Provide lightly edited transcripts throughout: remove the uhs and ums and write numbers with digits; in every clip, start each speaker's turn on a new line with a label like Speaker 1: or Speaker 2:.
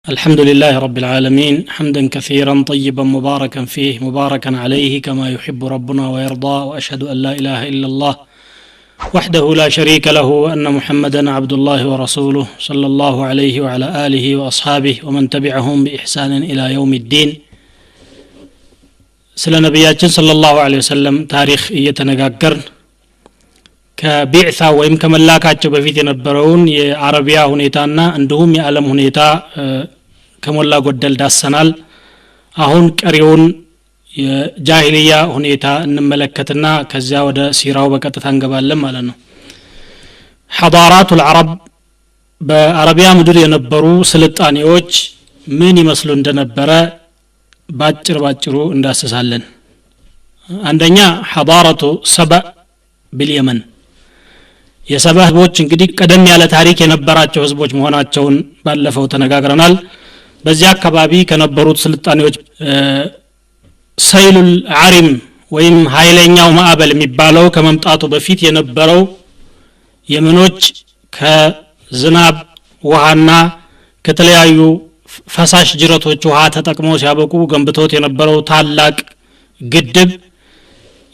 Speaker 1: الحمد لله رب العالمين حمدا كثيرا طيبا مباركا فيه مباركا عليه كما يحب ربنا ويرضى وأشهد أن لا إله إلا الله وحده لا شريك له وأن محمدا عبد الله ورسوله صلى الله عليه وعلى آله وأصحابه ومن تبعهم بإحسان إلى يوم الدين سلا نبياتنا صلى الله عليه وسلم تاريخ يتنقاقرن ከቢዕሳ ወይም ከመላካቸው በፊት የነበረውን የአረቢያ ሁኔታና እንዲሁም የዓለም ሁኔታ ከሞላ ጎደል ዳሰናል። አሁን ቀሪውን የጃሂልያ ሁኔታ እንመለከትና ከዚያ ወደ ሲራው በቀጥታ እንገባለን ማለት ነው። ሐዳራቱ العرب በአረቢያ ምድር የነበሩ ስልጣኔዎች ምን ይመስሉ እንደነበረ ባጭሩ እንዳስሳለን። አንደኛ ሐዳራቱ ሰባ باليمن የሰባ ህዝቦች እንግዲህ ቀደም ያለ ታሪክ የነበራቸው ህዝቦች መሆናቸውን ባለፈው ተነጋግረናል። በዚያ አካባቢ ከነበሩት ስልጣኔዎች ሰይሉል ዓሪም ወይም ኃይለኛው ማዕበል የሚባለው ከመምጣቱ በፊት የነበረው የመኖች ከዝናብ ውሃና ከተለያዩ ፈሳሽ ጅረቶች ውሃ ተጠቅመው ሲያበቁ ገንብተውት የነበረው ታላቅ ግድብ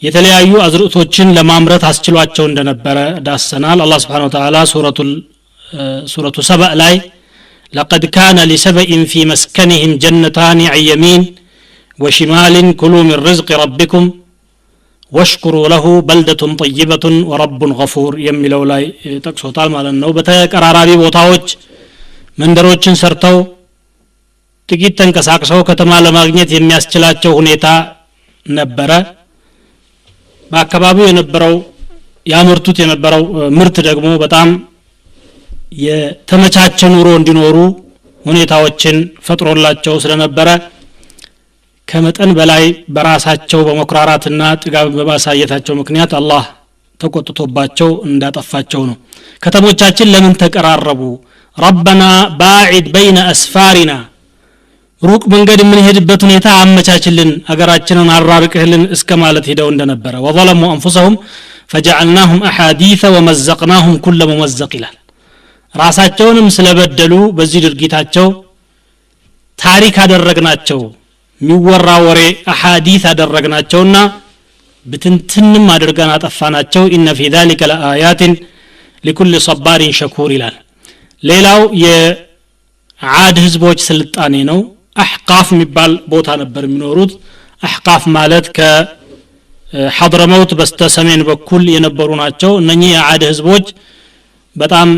Speaker 1: የተለያዩ አዝርዕቶችን ለማምረት አስችሏቸው እንደነበረ ዳሰናል። አላህ Subhanahu Wa Ta'ala ሱረቱ ሰባ ላይ لقد كان لسبإ في مسكنهم جنتان عن يمين وشمال كلوا من رزق ربكم واشكروا له بلدة طيبة ورب غفور የሚለው ላይ ተጠቅሶታል ማለት ነው። በተቀራራቢ ቦታዎች መንደሮችን ሰርተው ጥቂት ተንቀሳቅሰው ከተማ ለማግኘት የሚያስችላቸው ሁኔታ ነበረ። በአካባቢው የነበረው ያመርቱት የነበረው ምርት ደግሞ በጣም የተመቻቸ ኑሮ እንዲኖሩ ሁኔታዎችን ፈጥሮላቸው ስለነበረ ከመጠን በላይ በራሳቸው በመኩራራትና ጥጋብ በማሳየታቸው ምክንያት አላህ ተቆጥቶባቸው እንዳጠፋቸው ነው። ከተሞቻችን ለምን ተቀራረቡ? ረበና ባዒድ በይነ አስፋሪና ሩቅ መንገድ የምንሄድበት ሁኔታ አመቻችልን አገራችንን አራርቅህልን እስከ ማለት ሄደው እንደነበረ ወظلሙ انفسهم فجعلناهم احاديث ومزقناهم كل ممزق ይላል። ራሳቸውንም ስለበደሉ በዚህ ድርጊታቸው ታሪክ አደረግናቸው፣ የሚወራ ወሬ አሐዲስ አደረግናቸውና ብትንትንም አድርገን አጠፋናቸው። ኢነ ፊ ذلك لآيات لكل صبار شكور ይላል። ሌላው የዓድ ህዝቦች ስልጣኔ ነው። አህቃፍ የሚባል ቦታ ነበር የሚኖሩት። አህቃፍ ማለት ከሐድረመውት በስተሰሜን በኩል የነበሩ ናቸው። እነኚህ የዓድ ህዝቦች በጣም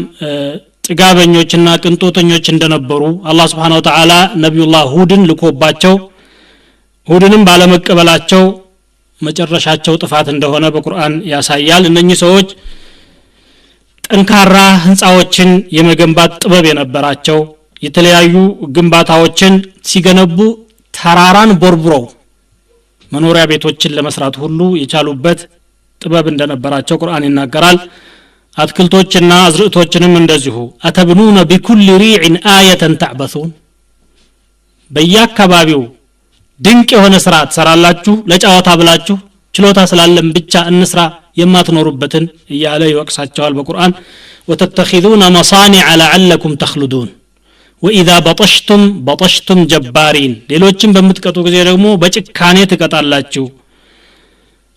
Speaker 1: ጥጋበኞችና ቅንጦተኞች እንደነበሩ አላህ Subhanahu Wa Ta'ala ነብዩላህ ሁድን ልኮባቸው ሁድንም ባለመቀበላቸው መጨረሻቸው ጥፋት እንደሆነ በቁርአን ያሳያል። እነኚህ ሰዎች ጠንካራ ህንጻዎችን የመገንባት ጥበብ የነበራቸው የተለያዩ ግንባታዎችን ሲገነቡ ተራራን ቦርብረው መኖሪያ ቤቶችን ለመስራት ሁሉ የቻሉበት ጥበብ እንደነበራቸው ቁርአን ይናገራል። አትክልቶችና አዝርዕቶችንም እንደዚሁ አተብኑነ ቢኩል ሪዕን አየተን ተዕበሱን በየአካባቢው ድንቅ የሆነ ስራ ትሰራላችሁ ለጫወታ ብላችሁ ችሎታ ስላለም ብቻ እንስራ የማትኖሩበትን እያለ ይወቅሳቸዋል በቁርአን። ወተተኺዙነ መሳኒዐ ለዐለኩም ተኽሉዱን ወኢዛ በጠሽቱም ጀባሪን ሌሎችን በምትቀጡ ጊዜ ደግሞ በጭካኔ ትቀጣላችሁ።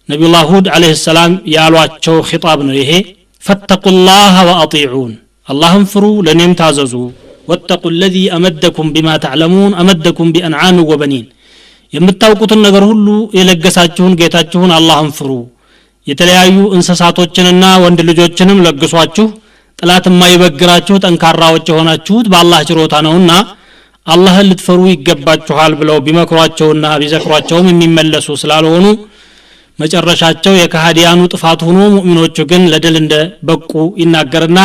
Speaker 1: ነብዩላህ ሁድ አለይሂ ሰላም ያሏቸው ኺጣብ ነው ይሄ። ፈተቁላህ ወአጢዑን አላህን ፍሩ ለኔም ታዘዙ። ወተቁ الذي أمدكم بما تعلمون أمدكم بأنعام وبنين የምታውቁትን ነገር ሁሉ የለገሳችሁን ጌታችሁን አላህን ፍሩ። የተለያዩ እንስሳቶችንና ወንድ ልጆችንም ለግሷችሁ ጥላት የማይበግራችሁ ጠንካራዎች ሆናችሁት በአላህ ችሮታ ነውና አላህን ልትፈሩ ይገባችኋል ብለው ቢመክሯቸውና ቢዘክሯቸውም የሚመለሱ ስላልሆኑ መጨረሻቸው የካህዲያኑ ጥፋት ሆኖ ሙእሚኖቹ ግን ለድል እንደበቁ ይናገርና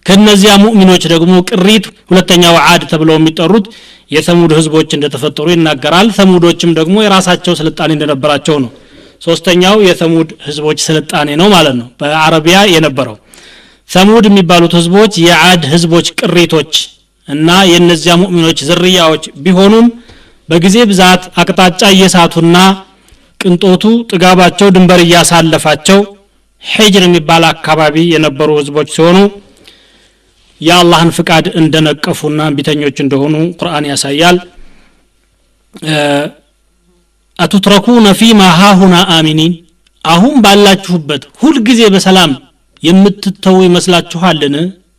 Speaker 1: ከነዚያ ሙእሚኖች ደግሞ ቅሪት ሁለተኛው ዓድ ተብለው የሚጠሩት የሰሙድ ህዝቦች እንደተፈጠሩ ይናገራል። ሰሙዶችም ደግሞ የራሳቸው ስልጣኔ እንደነበራቸው ነው። ሶስተኛው የሰሙድ ህዝቦች ስልጣኔ ነው ማለት ነው በአረቢያ የነበረው። ሰሙድ የሚባሉት ህዝቦች የዓድ ህዝቦች ቅሪቶች እና የነዚያ ሙእሚኖች ዝርያዎች ቢሆኑም በጊዜ ብዛት አቅጣጫ እየሳቱና ቅንጦቱ ጥጋባቸው ድንበር እያሳለፋቸው ሂጅር የሚባል አካባቢ የነበሩ ህዝቦች ሲሆኑ የአላህን ፍቃድ እንደነቀፉና ቢተኞች እንደሆኑ ቁርአን ያሳያል አትትረኩነ ፊማ ሃሁና አሚኒን አሁን ባላችሁበት ሁሉ ጊዜ በሰላም የምትተው ይመስላችኋልን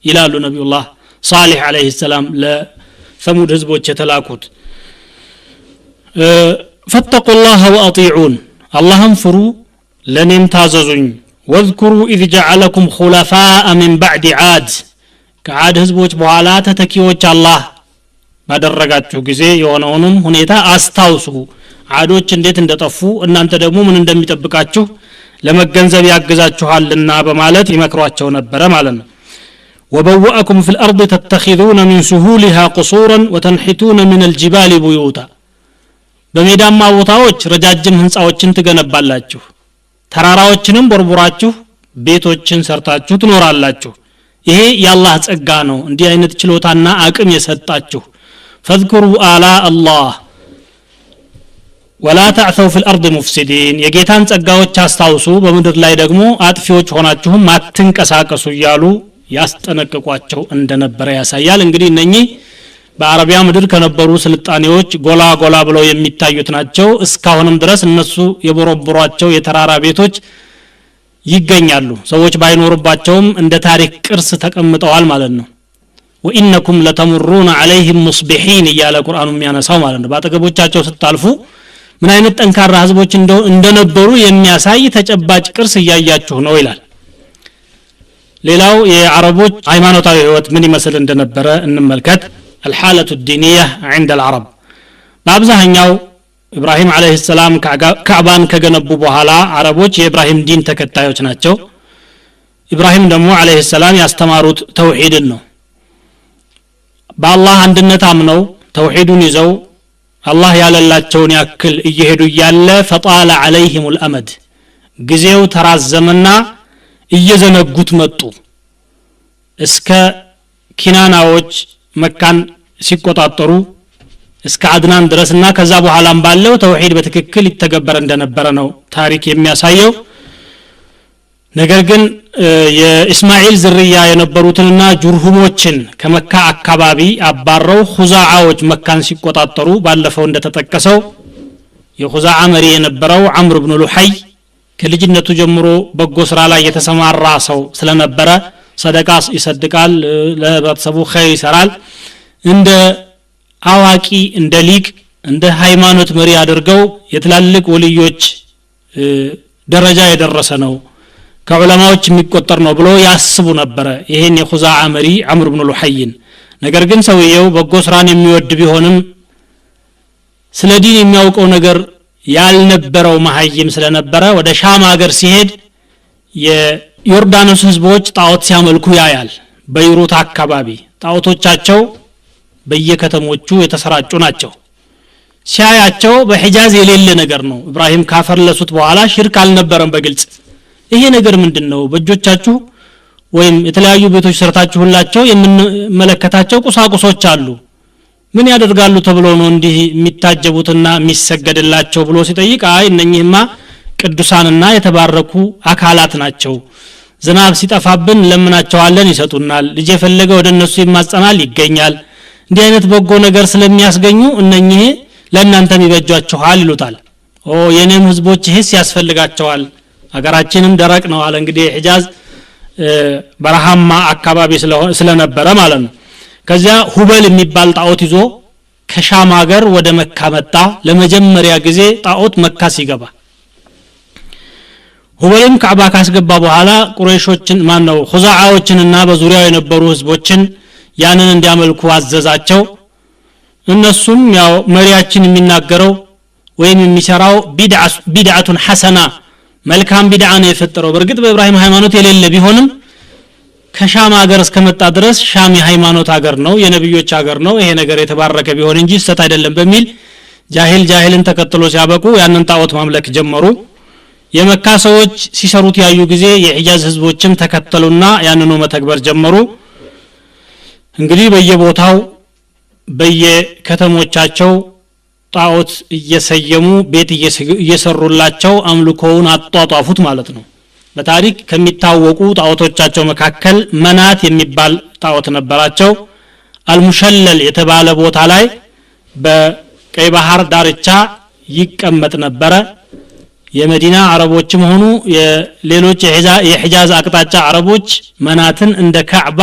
Speaker 1: ይላሉ ነብዩላህ ሷሊህ አለይሂ ሰላም ለሰሙድ ህዝቦች የተላኩት ፈተቁላህ ወአጢዑን አላህን ፍሩ ለኔም ታዘዙኝ واذكروا إذ جعلكم خلفاء من بعد عاد ከዓድ ህዝቦች በኋላ ተተኪዎች አላህ ባደረጋችሁ ጊዜ የሆነውንም ሁኔታ አስታውሱ ዓዶች እንዴት እንደጠፉ እናንተ ደግሞ ምን እንደሚጠብቃችሁ ለመገንዘብ ያግዛችኋልና በማለት ይመክሯቸው ነበር ማለት ነው وبوأكم في الأرض تتخذون من سهولها قصورا وتنحتون من الجبال بيوتا በሜዳማ ቦታዎች ረጃጅም ህንጻዎችን ትገነባላችሁ ተራራዎችንም ቦርቦራችሁ ቤቶችን ሰርታችሁ ትኖራላችሁ ይሄ የአላህ ጸጋ ነው እንዲህ አይነት ችሎታና አቅም የሰጣችሁ فاذكروا آلاء الله ولا تعثوا في الأرض مفسدين የጌታን ጸጋዎች አስታውሱ በመድር ላይ ደግሞ አጥፊዎች ሆናችሁም አትንቀሳቀሱ እያሉ ያስጠነቅቋቸው እንደነበረ ያሳያል እንግዲህ እነኚህ በአረቢያ ምድር ከነበሩ ስልጣኔዎች ጎላ ጎላ ብለው የሚታዩት ናቸው እስካሁንም ድረስ እነሱ የቦረቦሯቸው የተራራ ቤቶች ይገኛሉ ሰዎች ባይኖርባቸውም እንደ ታሪክ ቅርስ ተቀምጠዋል ማለት ነው وانكم لتمرون عليهم مصبحين እያለ ቁርአኑ የሚያነሳው ማለት ነው ባጠገቦቻቸው ስታልፉ ምን አይነት ጠንካራ ህዝቦች እንደነበሩ የሚያሳይ ተጨባጭ ቅርስ እያያችሁ ነው ይላል ሌላው የአረቦች ሃይማኖታዊ ህይወት ምን ይመስል እንደነበረ እንመልከት الحالة الدينية عند العرب በአብዛኛው ኢብራሂም አለይሂ ሰላም ካዕባን ከገነቡ በኋላ አረቦች የኢብራሂም ዲን ተከታዮች ናቸው ኢብራሂም ደግሞ አለይሂ ሰላም ያስተማሩት ተውሂድን ነው በአላህ አንድነት አምነው ተውሂዱን ይዘው አላህ ያለላቸውን ያክል እየሄዱ ያለ فطال عليهم الامد ጊዜው ተራዘመና እየዘነጉት መጡ እስከ ኪናናዎች መካን ሲቆጣጠሩ እስከ አድናን ድረስና ከዛ በኋላም ባለው ተውሂድ በትክክል ይተገበር እንደነበረ ነው ታሪክ የሚያሳየው ነገር ግን የእስማኤል ዝርያ የነበሩትንና ጁርሁሞችን ከመካ አካባቢ አባረው ኹዛዓዎች መካን ሲቆጣጠሩ ባለፈው እንደተጠቀሰው የኹዛዓ መሪ የነበረው አምር ኢብኑ ሉሐይ ከልጅነቱ ጀምሮ በጎ ስራ ላይ የተሰማራ ሰው ስለነበረ ሰደቃ ይሰድቃል ለህብረተሰቡ ኸይር ይሰራል እንደ አዋቂ እንደ ሊቅ እንደ ሃይማኖት መሪ አድርገው የትላልቅ ወልዮች ደረጃ የደረሰ ነው ከዑለማዎች የሚቆጠር ነው ብሎ ያስቡ ነበር ይሄን የኹዛዓ መሪ አምር ኢብኑ ሉሐይን ነገር ግን ሰውየው በጎ ስራን የሚወድ ቢሆንም ስለ ዲን የሚያውቀው ነገር ያልነበረው መሐይም ስለነበረ ወደ ሻም ሀገር ሲሄድ የዮርዳኖስ ህዝቦች ጣዖት ሲያመልኩ ያያል በይሩት አካባቢ ጣዖቶቻቸው በየከተሞቹ የተሰራጩ ናቸው ሲያያቸው በሂጃዝ የሌለ ነገር ነው ኢብራሂም ካፈርለሱት በኋላ ሽርክ አልነበረም በግልጽ ይሄ ነገር ምንድነው በእጆቻችሁ ወይም የተለያዩ ቤቶች ሰርታችሁላቸው የምንመለከታቸው ቁሳቁሶች አሉ ምን ያደርጋሉ ተብሎ ነው እንዲህ የሚታጀቡትና የሚሰገድላቸው ብሎ ሲጠይቅ አይ እነኚህማ ቅዱሳንና የተባረኩ አካላት ናቸው ዝናብ ሲጠፋብን ለምናቸዋለን ይሰጡናል ልጅ የፈለገ ወደ እነሱ ይማጸናል ይገኛል እንዲህ አይነት በጎ ነገር ስለሚያስገኙ እነኚህ ለእናንተም ይበጃችኋል ይሉታል የኔም ህዝቦች ይህስ ያስፈልጋቸዋል አገራችንም ደረቅ ነው አለ እንግዲህ ሂጃዝ በረሃማ አካባቢ ስለነበረ ማለት ነው ከዚያ ሁበል የሚባል ጣዖት ይዞ ከሻም ሀገር ወደ መካ መጣ ለመጀመሪያ ጊዜ ጣዖት መካ ሲገባ ሁበልም ካዕባ ካስገባ በኋላ ቁረይሾችን ማነው ኹዛዓዎችንና በዙሪያው የነበሩ ህዝቦችን ያንን እንዲያመልኩ አዘዛቸው እነሱም ያው መሪያችን የሚናገረው ወይም የሚሰራው ቢድዓቱን ሐሰና መልካም ቢድዓ ነው የፈጠረው በርግጥ በኢብራሂም ሃይማኖት የሌለ ቢሆንም ከሻም ሀገር እስከመጣ ድረስ ሻም የሃይማኖት ሀገር ነው የነብዮች ሀገር ነው ይሄ ነገር የተባረከ ቢሆን እንጂ ስተት አይደለም በሚል ጃሂልን ተከትሎ ሲያበቁ ያንን ጣዖት ማምለክ ጀመሩ የመካ ሰዎች ሲሰሩት ያዩ ጊዜ የሂጃዝ ህዝቦችም ተከተሉና ያንኑ መተግበር ጀመሩ እንግዲህ በየቦታው በየከተሞቻቸው ጣዖት እየሰየሙ ቤት እየሰሩላቸው አምልኮውን አጧጧፉት ማለት ነው በታሪክ ከሚታወቁ ጣዖቶቻቸው መካከል መናት የሚባል ጣዖት ነበራቸው አልሙሸለል የተባለ ቦታ ላይ በቀይ ባህር ዳርቻ ይቀመጥ ነበረ የመዲና አረቦችም ሆኑ የሌሎች የሂጃዝ አቅጣጫ አረቦች መናትን እንደ ካዕባ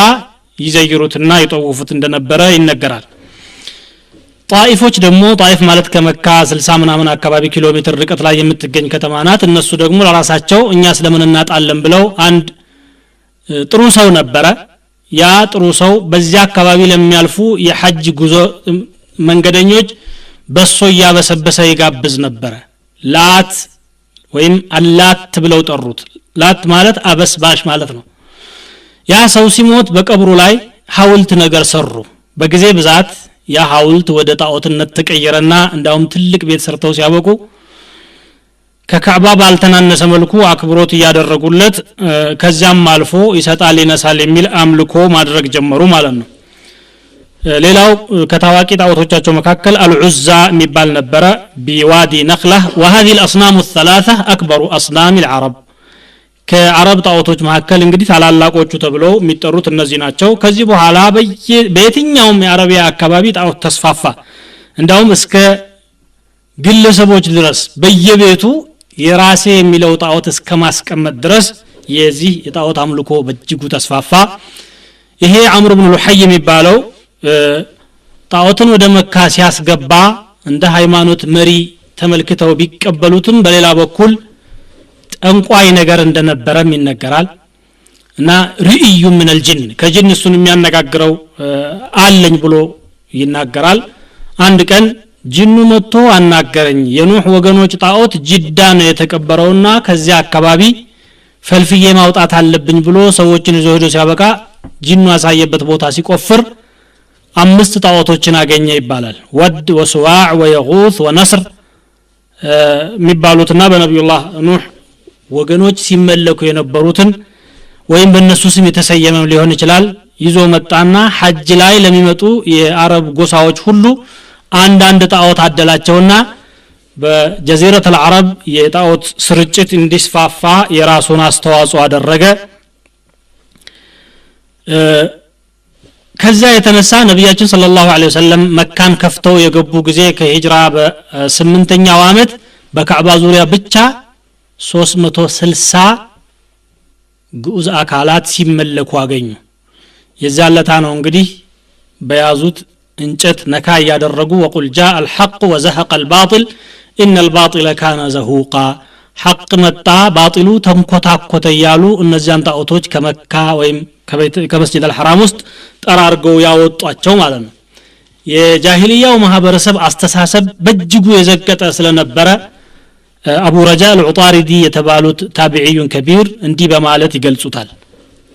Speaker 1: ይዘይሩትና ይጠውፉት እንደነበረ ይነገራል ጣይፎች ደግሞ ጣይፍ ማለት ከመካ 60 ምናምን አካባቢ ኪሎ ሜትር ርቀት ላይ የምትገኝ ከተማ ናት እነሱ ደግሞ ለራሳቸው እኛ ስለምን እናጣለን ብለው አንድ ጥሩ ሰው ነበረ ያ ጥሩ ሰው በዚያ አካባቢ ለሚያልፉ የሐጅ ጉዞ መንገደኞች በሶ ያበሰበሰ ይጋብዝ ነበር ላት ወይም አላት ብለው ጠሩት ላት ማለት አበስባሽ ማለት ነው ያ ሰው ሲሞት በቀብሩ ላይ ሐውልት ነገር ሰሩ በጊዜ ብዛት ያ ሐውልት ወደ ጣዖትነት ተቀየረና እንዳውም ትልቅ ቤት ሰርተው ሲያበቁ ከካዕባ ባልተናነሰ መልኩ አክብሮት ያደረጉለት ከዚያም አልፎ ይሰጣል ይነሳል የሚል አምልኮ ማድረግ ጀመሩ ማለት ነው ሌላው ከታዋቂ ጣዖቶቻቸው መካከል አልዑዛ የሚባል ነበር ቢዋዲ ነኽላህ وهذه الاصنام الثلاثه اكبر اصنام العرب ከአረብ ጣዖቶች መካከል እንግዲህ ታላላቆቹ ተብለው የሚጠሩት እነዚህ ናቸው ከዚህ በኋላ በየትኛውም የአረቢያ አካባቢ ጣዖት ተስፋፋ እንዳውም እስከ ግለሰቦች ድረስ በየቤቱ የራሴ የሚለው ጣዖት እስከ ማስቀመጥ ድረስ የዚህ የጣዖት አምልኮ በእጅጉ ተስፋፋ ይሄ አምር ኢብኑ ሉሐይ የሚባለው ጣዖትን ወደ መካ ሲያስገባ እንደ ሃይማኖት መሪ ተመልክተው ቢቀበሉትም በሌላ በኩል ጠንቋይ ነገር እንደነበረም ይነገራል እና ርኢዩ ምን الجن ከጅን እሱን የሚያነጋግረው አለኝ ብሎ ይናገራል አንድ ቀን ጅኑ መጥቶ አናገረኝ የኑህ ወገኖች ጣዖት ጅዳ ነው የተቀበረውና ከዚያ አካባቢ ፈልፍዬ ማውጣት አለብኝ ብሎ ሰዎችን ይዞ ሄዶ ሲያበቃ ጅኑ ያሳየበት ቦታ ሲቆፍር 5 ጣዖቶችን አገኘ ይባላል ወድ ወስዋዕ ወየጉት ወነስር የሚባሉትና በነብዩላህ ኑህ ወገኖች ሲመለኩ የነበሩትን ወይም በእነሱ ስም የተሰየመ ሊሆን ይችላል ይዞ መጣና ሐጅ ላይ ለሚመጡ የአረብ ጎሳዎች ሁሉ አንድ ጣዖት አደላቸውና በጀዚረቱል አረብ የጣዖት ስርጭት እንዲስፋፋ የራሱን አስተዋጽኦ አደረገ ከዛ የተነሳ ነብያችን ሰለላሁ ዐለይሂ ወሰለም መካን ከፍተው የገቡ ጊዜ ከሂጅራ በ8ኛው አመት በካዕባ ዙሪያ ብቻ 360 ግዑዝ አካላት ሲመለኩ አገኙ የዛለታ ነው እንግዲህ በያዙት እንጨት ነካ ያደረጉ ወቁል ጃአ الحق وزهق الباطل ان الباطل كان زهوقا ሐቅ መጣ ባጢሉ ተንኮታኮተ ያሉ እነዚያን ጣዖቶች ከመካ ወይም ከመስጂድ አልሐራም ውስጥ ጠራርገው ያወጧቸው ማለት ነው የጃሂልያው ማህበረሰብ አስተሳሰብ በእጅጉ የዘቀጠ ስለነበረ አቡ ረጃ አልዑጣሪዲ የተባሉት ታቢዒዩን ከቢር እንዲህ በማለት ይገልጹታል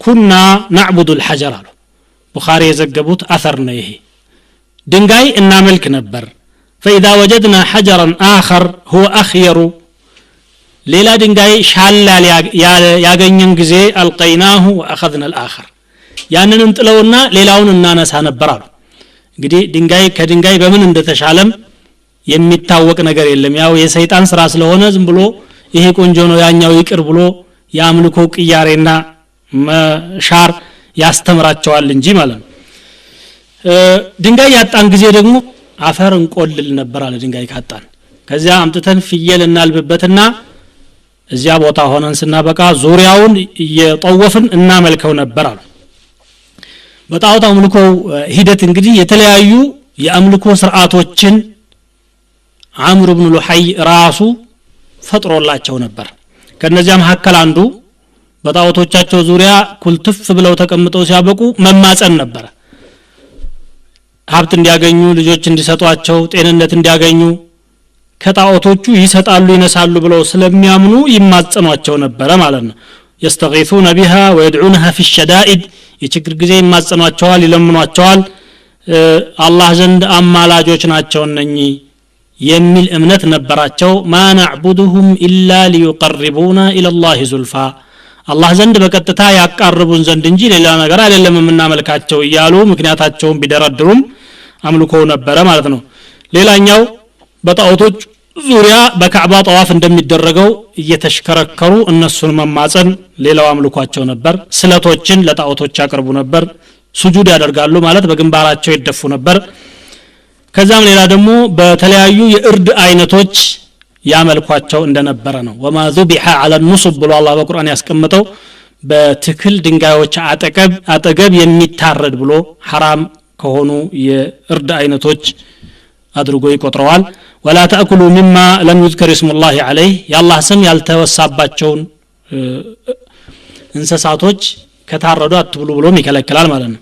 Speaker 1: ኩና نعبد الحجر አሉ ቡኻሪ የዘገቡት አثር ነው ይሄ ድንጋይ እናመልክ ነበር فاذا وجدنا حجرا اخر هو اخير ሌላ ድንጋይ ሻላል ያገኘን ጊዜ አልቀይናሁ واخذنا الاخر ያንን እንጥለውና ሌላውን እናነሳ ነበር አሉ እንግዲህ ድንጋይ ከድንጋይ በምን እንደተሻለም የሚታወቅ ነገር የለም ያው የሰይጣን ስራ ስለሆነ ዝም ብሎ ይሄ ቆንጆ ነው ያኛው ይቅር ብሎ ያምልኮ ቅያሬና መሻር ያስተምራቸዋል እንጂ ማለት ነው ድንጋይ ያጣን ጊዜ ደግሞ አፈር እንቆልል ነበር አለ ድንጋይ ካጣን ከዚያ አምጥተን ፍየል እናልብበትና እዚያ ቦታ ሆነን ስናበቃ ዙሪያውን እየጠወፍን እናመልከው ነበር አሉ በጣዖት አምልኮ ሂደት እንግዲህ የተለያዩ የአምልኮ ስርዓቶችን አምር ኢብኑ ሉሐይ ራሱ ፈጥሮላቸው ነበር ከነዚያ መካከል አንዱ በጣዖቶቻቸው ዙሪያ ኩልትፍ ብለው ተቀምጠው ሲያበቁ መማጸን ነበር ሀብት እንዲያገኙ ልጆች እንዲሰጧቸው ጤንነት እንዲያገኙ ከጣዖቶቹ ይሰጣሉ ይነሳሉ ብለው ስለሚያምኑ ይማጸኗቸው ነበር ማለት ነው يستغيثون بها ويدعونها في الشدائد የችግር ጊዜ ይማጸኗቸዋል ይለምኗቸዋል አላህ ዘንድ አማላጆች ናቸው እነኚህ የሚል እምነት ነበራቸው ما نعبدهم الا ليقربونا الى الله زلفى አላህ ዘንድ በቀጥታ ያቃርቡን ዘንድ እንጂ ሌላ ነገር አይደለም የምናመልካቸው ይያሉ ምክንያታቸውን ቢደረድሩም አምልኮው ነበር ማለት ነው ሌላኛው በጣዖቶች ዙሪያ በካዕባ ጠዋፍ እንደሚደረገው እየተሽከረከሩ እነሱን መማጸን ሌላው አምልኳቸው ነበር ስለቶችን ለጣዖቶች ያቀርቡ ነበር ሱጁድ ያደርጋሉ ማለት በግንባራቸው ይደፉ ነበር ከዛም ሌላ ደግሞ በተለያዩ የእርድ አይነቶች ያመልኳቸው እንደነበረ ነው ወማ ذبح على النصب ብሎ አላህ በቁርአን ያስቀመጠው በትክል ድንጋዮች አጠገብ የሚታረድ ብሎ حرام ከሆኑ የእርድ አይነቶች አድርጎ ይቆጥረዋል ولا تاكلوا مما لم يذكر اسم الله عليه ያላህ ስም ያልተወሳባቸውን እንስሳቶች ከታረዱ አትብሉ ብሎ ይከለክላል ማለት ነው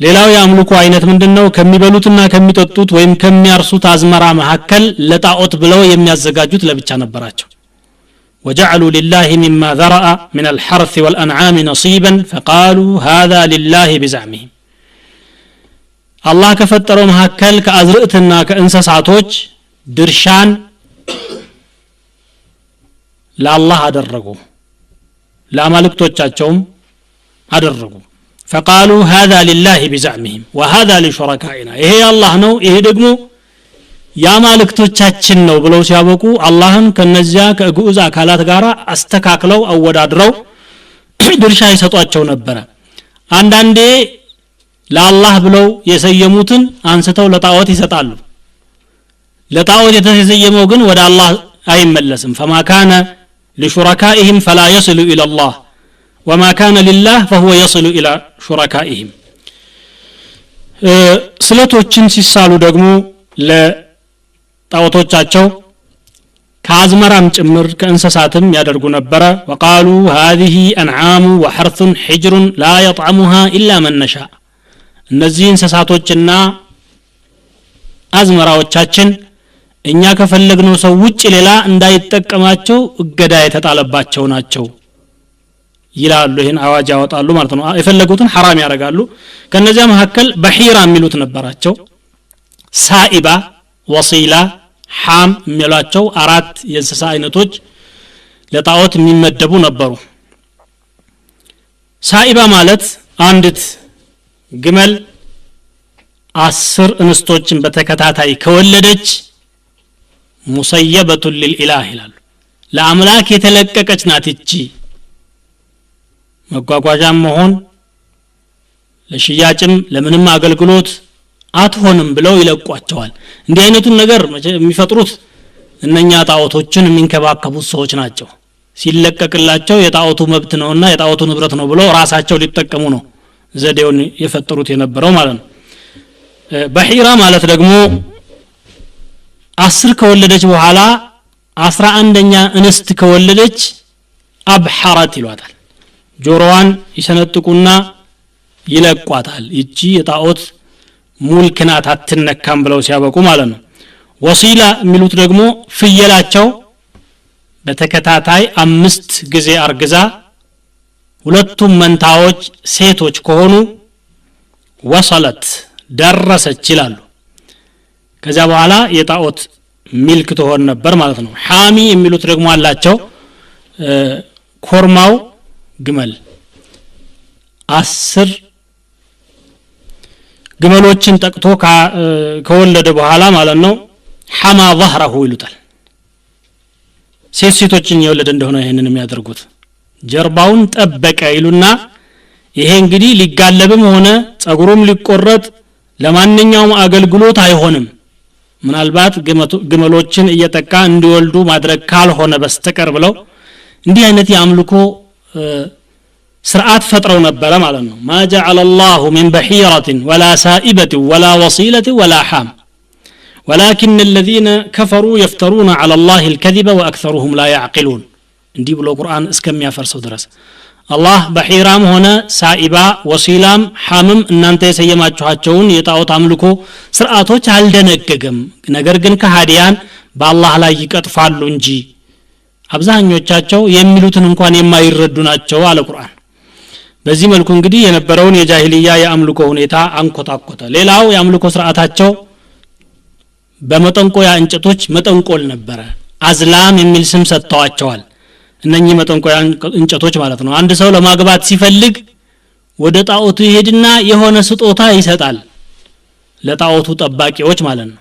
Speaker 1: ሌላው የአምልኮ አይነት ምንድነው ከሚበሉትና ከሚጠጡት ወይም ከሚያርሱት አዝመራ መሐከል ለጣዖት ብለው የሚያዘጋጁት ለብቻ ነበራቸው وجعلوا لله مما ذرأ من الحرث والأنعام نصيبا فقالوا هذا لله بزعمهم الله كفتروا መሐከል ከአዝርዕትና ከእንስሳቶች ድርሻን ለአላህ አደረጉ ለአማልክቶቻቸውም አደረጉ فقالوا هذا لله بزعمهم وهذا لشركائنا ይሄ አላህ ነው ይሄ ደግሞ ያማልክቶቻችን ነው ብለው ሲያበቁ አላህን ከነዚያ ከግዑዝ አካላት ጋር አስተካክለው አወዳድረው ድርሻ ይሰጧቸው ነበር አንዳንዴ ለአላህ ብለው የሰየሙትን አንስተው ለጣዖት ይሰጣሉ ለጣዖት የተሰየመው ግን ወደ አላህ አይመለስም فما كان لشركائهم فلا يصل الى الله وما كان لله فهو يصل الى شركائهم ስለቶችን ሲሳሉ ደግሞ ለጣዖቶቻቸው ከአዝመራም ጭምር ከእንስሳትም ያደርጉ ነበር وقالوا هذه انعام وحرث حجر لا يطعمها الا من نشاء እነዚህ እንስሳቶችና አዝመራዎቻችን እኛ ከፈለግነው ሰው ውጭ ሌላ እንዳይጠቀማቸው እገዳ የተጣለባቸው ናቸው ይላሉ ይሄን አዋጅ ያወጣሉ ማለት ነው የፈለጉትን حرام ያደርጋሉ ከነዚያ መሐከል በሂራ የሚሉት ነበራቸው ሳኢባ ወሲላ ሃም የሚሏቸው አራት የእንስሳ አይነቶች ለጣዖት የሚመደቡ ነበሩ ሳኢባ ማለት አንዲት ግመል 10 እንስቶችን በተከታታይ ከወለደች ሙሰየበቱ للإله ይላሉ ለአምላክ የተለቀቀች ናት እቺ መጓጓዣም መሆን ለሽያጭም ለምንም አገልግሎት አትሆንም ብለው ይለቋቸዋል እንዲህ አይነቱን ነገር የሚፈጥሩት እነኛ ጣዖቶችን የሚንከባከቡት ሰዎች ናቸው ሲለቀቅላቸው የጣዖቱ መብት ነውና የጣዖቱ ንብረት ነው ብለው ራሳቸው ሊጠቀሙ ነው ዘዴውን የፈጠሩት የነበረው ማለት ነው በሂራ ማለት ደግሞ 10 ከወለደች በኋላ 11ኛ እንስት ከወለደች አብሐራት ይሏታል ጆሮዋን ይሰነጥቁና ይለቋታል እቺ የጣዖት ሙልክናት አትነካም ብለው ሲያበቁ ማለት ነው ወሲላ የሚሉት ደግሞ ፍየላቸው በተከታታይ 5 ጊዜ አርግዛ ሁለቱም መንታዎች ሴቶች ከሆኑ ወሰለት ደረሰች ይላሉ ከዛ በኋላ የጣዖት ሚልክ ተሆን ነበር ማለት ነው ሃሚ የሚሉት ደግሞ አላቸው ኮርማው ግመል 10 ግመሎችን ጠቅቶ ከወለደ በኋላ ማለት ነው ሐማ ظهره ይሉታል ሴቶችን የወለደ እንደሆነ ይሄንን የሚያደርጉት ጀርባውን ጠበቀ ይሉና ይሄ እንግዲህ ሊጋለብም ሆነ ጸጉሩም ሊቆረጥ ለማንኛውም አገልግሎት አይሆንም ምናልባት ግመሎችን እየጠቃ እንዲወልዱ ማድረግ ካልሆነ በስተቀር ብለው እንዲህ አይነት ያምልኮ ስርዓት ፈጥረው ነበር ማለት ነው ما جعل الله من بحيرة ولا سائبة ولا وصيلة ولا حام ولكن الذين كفروا يفترون على الله الكذب واكثرهم لا يعقلون እንዲህ ብሎ ቁርአን እስከሚያፈርሰው ድረስ አላህ በሂራም ሆነ ሳኢባ ወሲላም ሐምም እናንተ የሰየማችኋቸውን የጣዖት አምልኮ ስርዓቶች አልደነገገም ነገር ግን ከሃዲያን በአላህ ላይ ይቀጥፋሉ እንጂ አብዛኞቻቸው የሚሉትን እንኳን የማይረዱ ናቸው አለ ቁርአን በዚህ መልኩ እንግዲህ የነበረውን የጃሂልያ የአምልኮ ሁኔታ አንኮታኮተ ሌላው የአምልኮ ስርዓታቸው በመጠንቆያ እንጨቶች መጠንቆል ነበር አዝላም የሚል ስም ሰጥተዋቸዋል እነኚህ መጠንቆያ እንጨቶች ማለት ነው አንድ ሰው ለማግባት ሲፈልግ ወደ ጣዖቱ ይሄድና የሆነ ስጦታ ይሰጣል ለጣዖቱ ጠባቂዎች ማለት ነው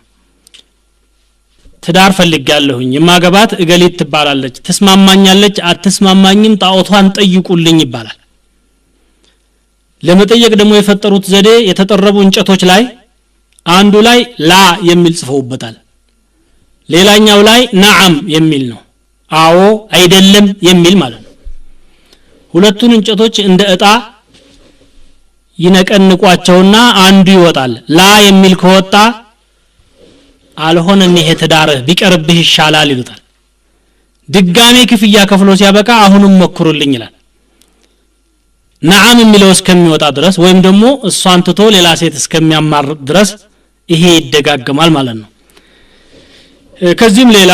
Speaker 1: ትዳር ፈልጋለሁኝ የማገባት እገሊት ትባላለች ተስማማኛለች አትስማማኝም ጣዖቷን ጠይቁልኝ ይባላል ለመጠየቅ ደግሞ የፈጠሩት ዘዴ የተጠረቡ እንጨቶች ላይ አንዱ ላይ ላ የሚል ጽፈውበታል ሌላኛው ላይ ነዓም የሚል ነው አዎ አይደለም የሚል ማለት ነው ሁለቱን እንጨቶች እንደ እጣ ይነቀንቋቸውና አንዱ ይወጣል ላ የሚል ከወጣ አልሆነም ይሄ ትዳርህ ቢቀርብህ ይሻላል ይሉታል ድጋሜ ክፍያ ከፍሎ ሲያበቃ አሁንም ሞክሩልኝ ይላል ነዓም የሚለው እስከሚወጣ ድረስ ወይም ደግሞ እሷን ትቶ ሌላ ሴት እስከሚያማር ድረስ ይሄ ይደጋገማል ማለት ነው ከዚህም ሌላ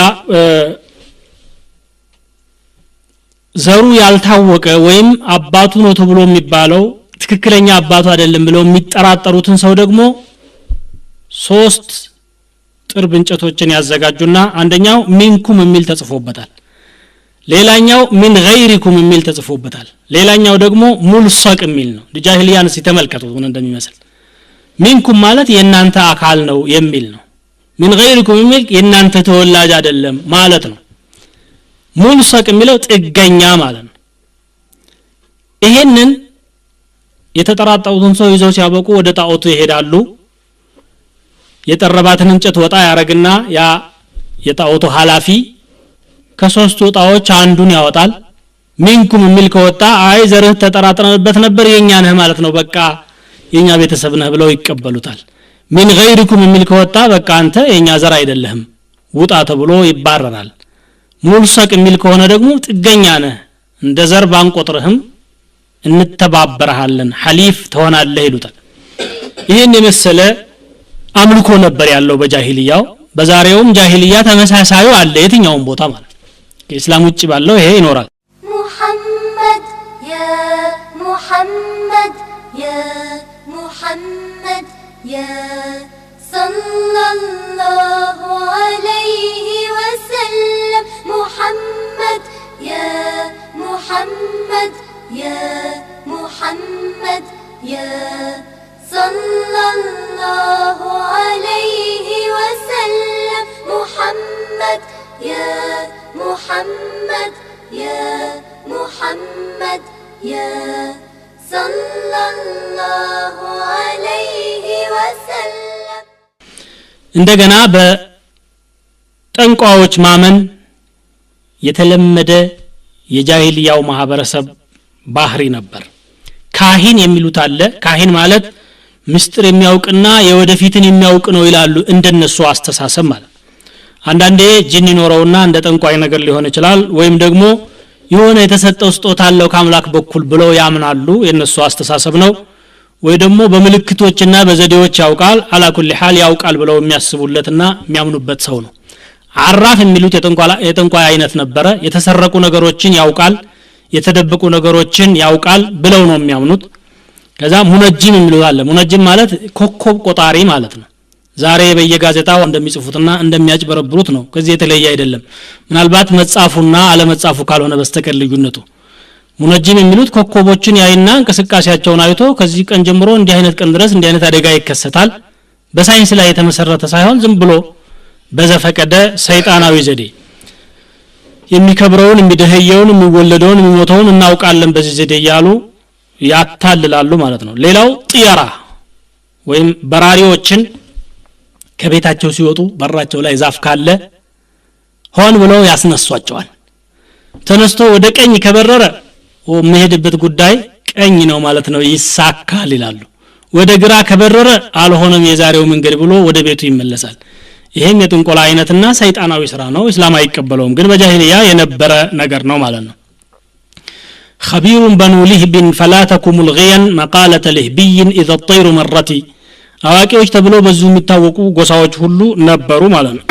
Speaker 1: ዘሩ ያልታወቀ ወይም አባቱ ነው ተብሎ የሚባለው ትክክለኛ አባቱ አይደለም ብለው የሚጠራጠሩትን ሰው ደግሞ 3 ጥርብ እንጨቶችን ያዘጋጁና አንደኛው ሚንኩም የሚል ተጽፎበታል ሌላኛው ሚን ገይሪኩም የሚል ተጽፎበታል ሌላኛው ደግሞ ሙልሰቅ የሚል ነው ጃሂልያን ሲተመልከቱት ምን እንደሚመስል ሚንኩም ማለት የናንተ አካል ነው የሚል ነው ሚን ገይሪኩም የሚል የናንተ ተወላጅ አይደለም ማለት ነው ሙልሰቅ የሚለው ጥገኛ ማለት ነው ይሄንን የተጠራጠሩትን ሰው ይዘው ሲያበቁ ወደ ጣዖቱ ይሄዳሉ የጠረባትን እንጨት ወጣ ያረግና ያ የጣዖቱ ሐላፊ ከሶስቱ ጣዖች አንዱን ያወጣል ሚንኩም የሚል ከወጣ አይ ዘርህ ተጠራጥረንበት ነበር የኛ ነህ ማለት ነው በቃ የኛ ቤተሰብ ነህ ብለው ይቀበሉታል ሚን ገይሪኩም የሚል ከወጣ በቃ አንተ የኛ ዘር አይደለህም ውጣ ተብሎ ይባረራል ሙልሰቅ የሚል ከሆነ ደግሞ ጥገኛ ነህ እንደ ዘር ባንቆጥርህም እንተባበረሃለን ሐሊፍ ትሆናለህ ይሉታል ይሄን የመሰለ አምልኮ ነበር ያለው በጃሂልያው በዛሬውም ጃሂልያ ተመሳሳዩ አለ የትኛውም ቦታ ማለት ከእስላም ውጪ ባለው ይሄ ይኖራል
Speaker 2: ሙሐመድ ያ ሙሐመድ ያ ሙሐመድ ያ ሰለላሁ ዐለይሂ ወሰለም ሙሐመድ ያ ሙሐመድ ያ ሙሐመድ ያ ሰለላሁ ዐለይሂ ወሰለም ሙሐመድ ያ ሙሐመድ ያ ሙሐመድ ያ ሰለላሁ ዐለይሂ ወሰለም
Speaker 1: እንደገና በጠንቋዎች ማመን የተለመደ የጃሂልያው ማህበረሰብ ባህሪ ነበር ካሂን የሚሉት አለ ካሂን ማለት ምስጢር የሚያውቅና የወደፊትን የሚያውቅ ነው ይላሉ እንደነሱ አስተሳሰብ ማለት አንዳንዴ ጂን ይኖረውና እንደ ጠንቋይ ነገር ሊሆን ይችላል ወይም ደግሞ የሆነ የተሰጠው ስጦታ አለው ከአምላክ በኩል ብለው ያምናሉ የነሱ አስተሳሰብ ነው ወይ ደግሞ በምልክቶችና በዘዴዎች ያውቃል አላኩል ሐል ያውቃል ብለው የሚያስቡለትና የሚያምኑበት ሰው ነው አራፍ የሚሉት የጠንቋይ አይነት ነበረ የተሰረቁ ነገሮችን ያውቃል የተደበቁ ነገሮችን ያውቃል ብለው ነው የሚያምኑት ከዛ ሙነጅም የሚሉት አለ ሙነጅም ማለት ኮከብ ቆጣሪ ማለት ነው ዛሬ በየጋዜጣው እንደሚጽፉትና እንደሚያጭበረብሩት ነው ከዚህ የተለየ አይደለም ምናልባት መጻፉና አለመጻፉ ካልሆነ በስተቀር ልዩነቱ ሙነጅም የሚሉት ኮከቦችን ያይና እንቅስቃሴያቸውን አይቶ ከዚህ ቀን ጀምሮ እንዲህ አይነት ቀን ድረስ እንዲህ አይነት አደጋ ይከሰታል በሳይንስ ላይ የተመሰረተ ሳይሆን ዝም ብሎ በዘፈቀደ ሰይጣናዊ ዘዴ የሚከብረውን የሚደህየውን የሚወለደውን የሚሞተውን እናውቃለን በዚህ ዘዴ ያሉ ያታልላሉ ማለት ነው ሌላው ጥያራ ወይም በራሪዎችን ከቤታቸው ሲወጡ በራቸው ላይ ዛፍ ካለ ሆን ብለው ያስነሷቸዋል ተነስቶ ወደ ቀኝ ከበረረ መሄድበት ጉዳይ ቀኝ ነው ማለት ነው ይሳካል ይላሉ ወደ ግራ ከበረረ አልሆነም የዛሬው መንገድ ብሎ ወደ ቤቱ ይመለሳል ይሄም የጥንቆላ አይነትና ሰይጣናዊ ስራ ነው እስላም አይቀበለውም ግን በጃሂልያ የነበረ ነገር ነው ማለት ነው خبير بنو لهب فلا تكم الغيا مقالة لهبي إذا الطير مرتي አዋቂዎች ተብሎ በዙ የሚታወቁ ጎሳዎች ሁሉ ነበሩ ማለት ነው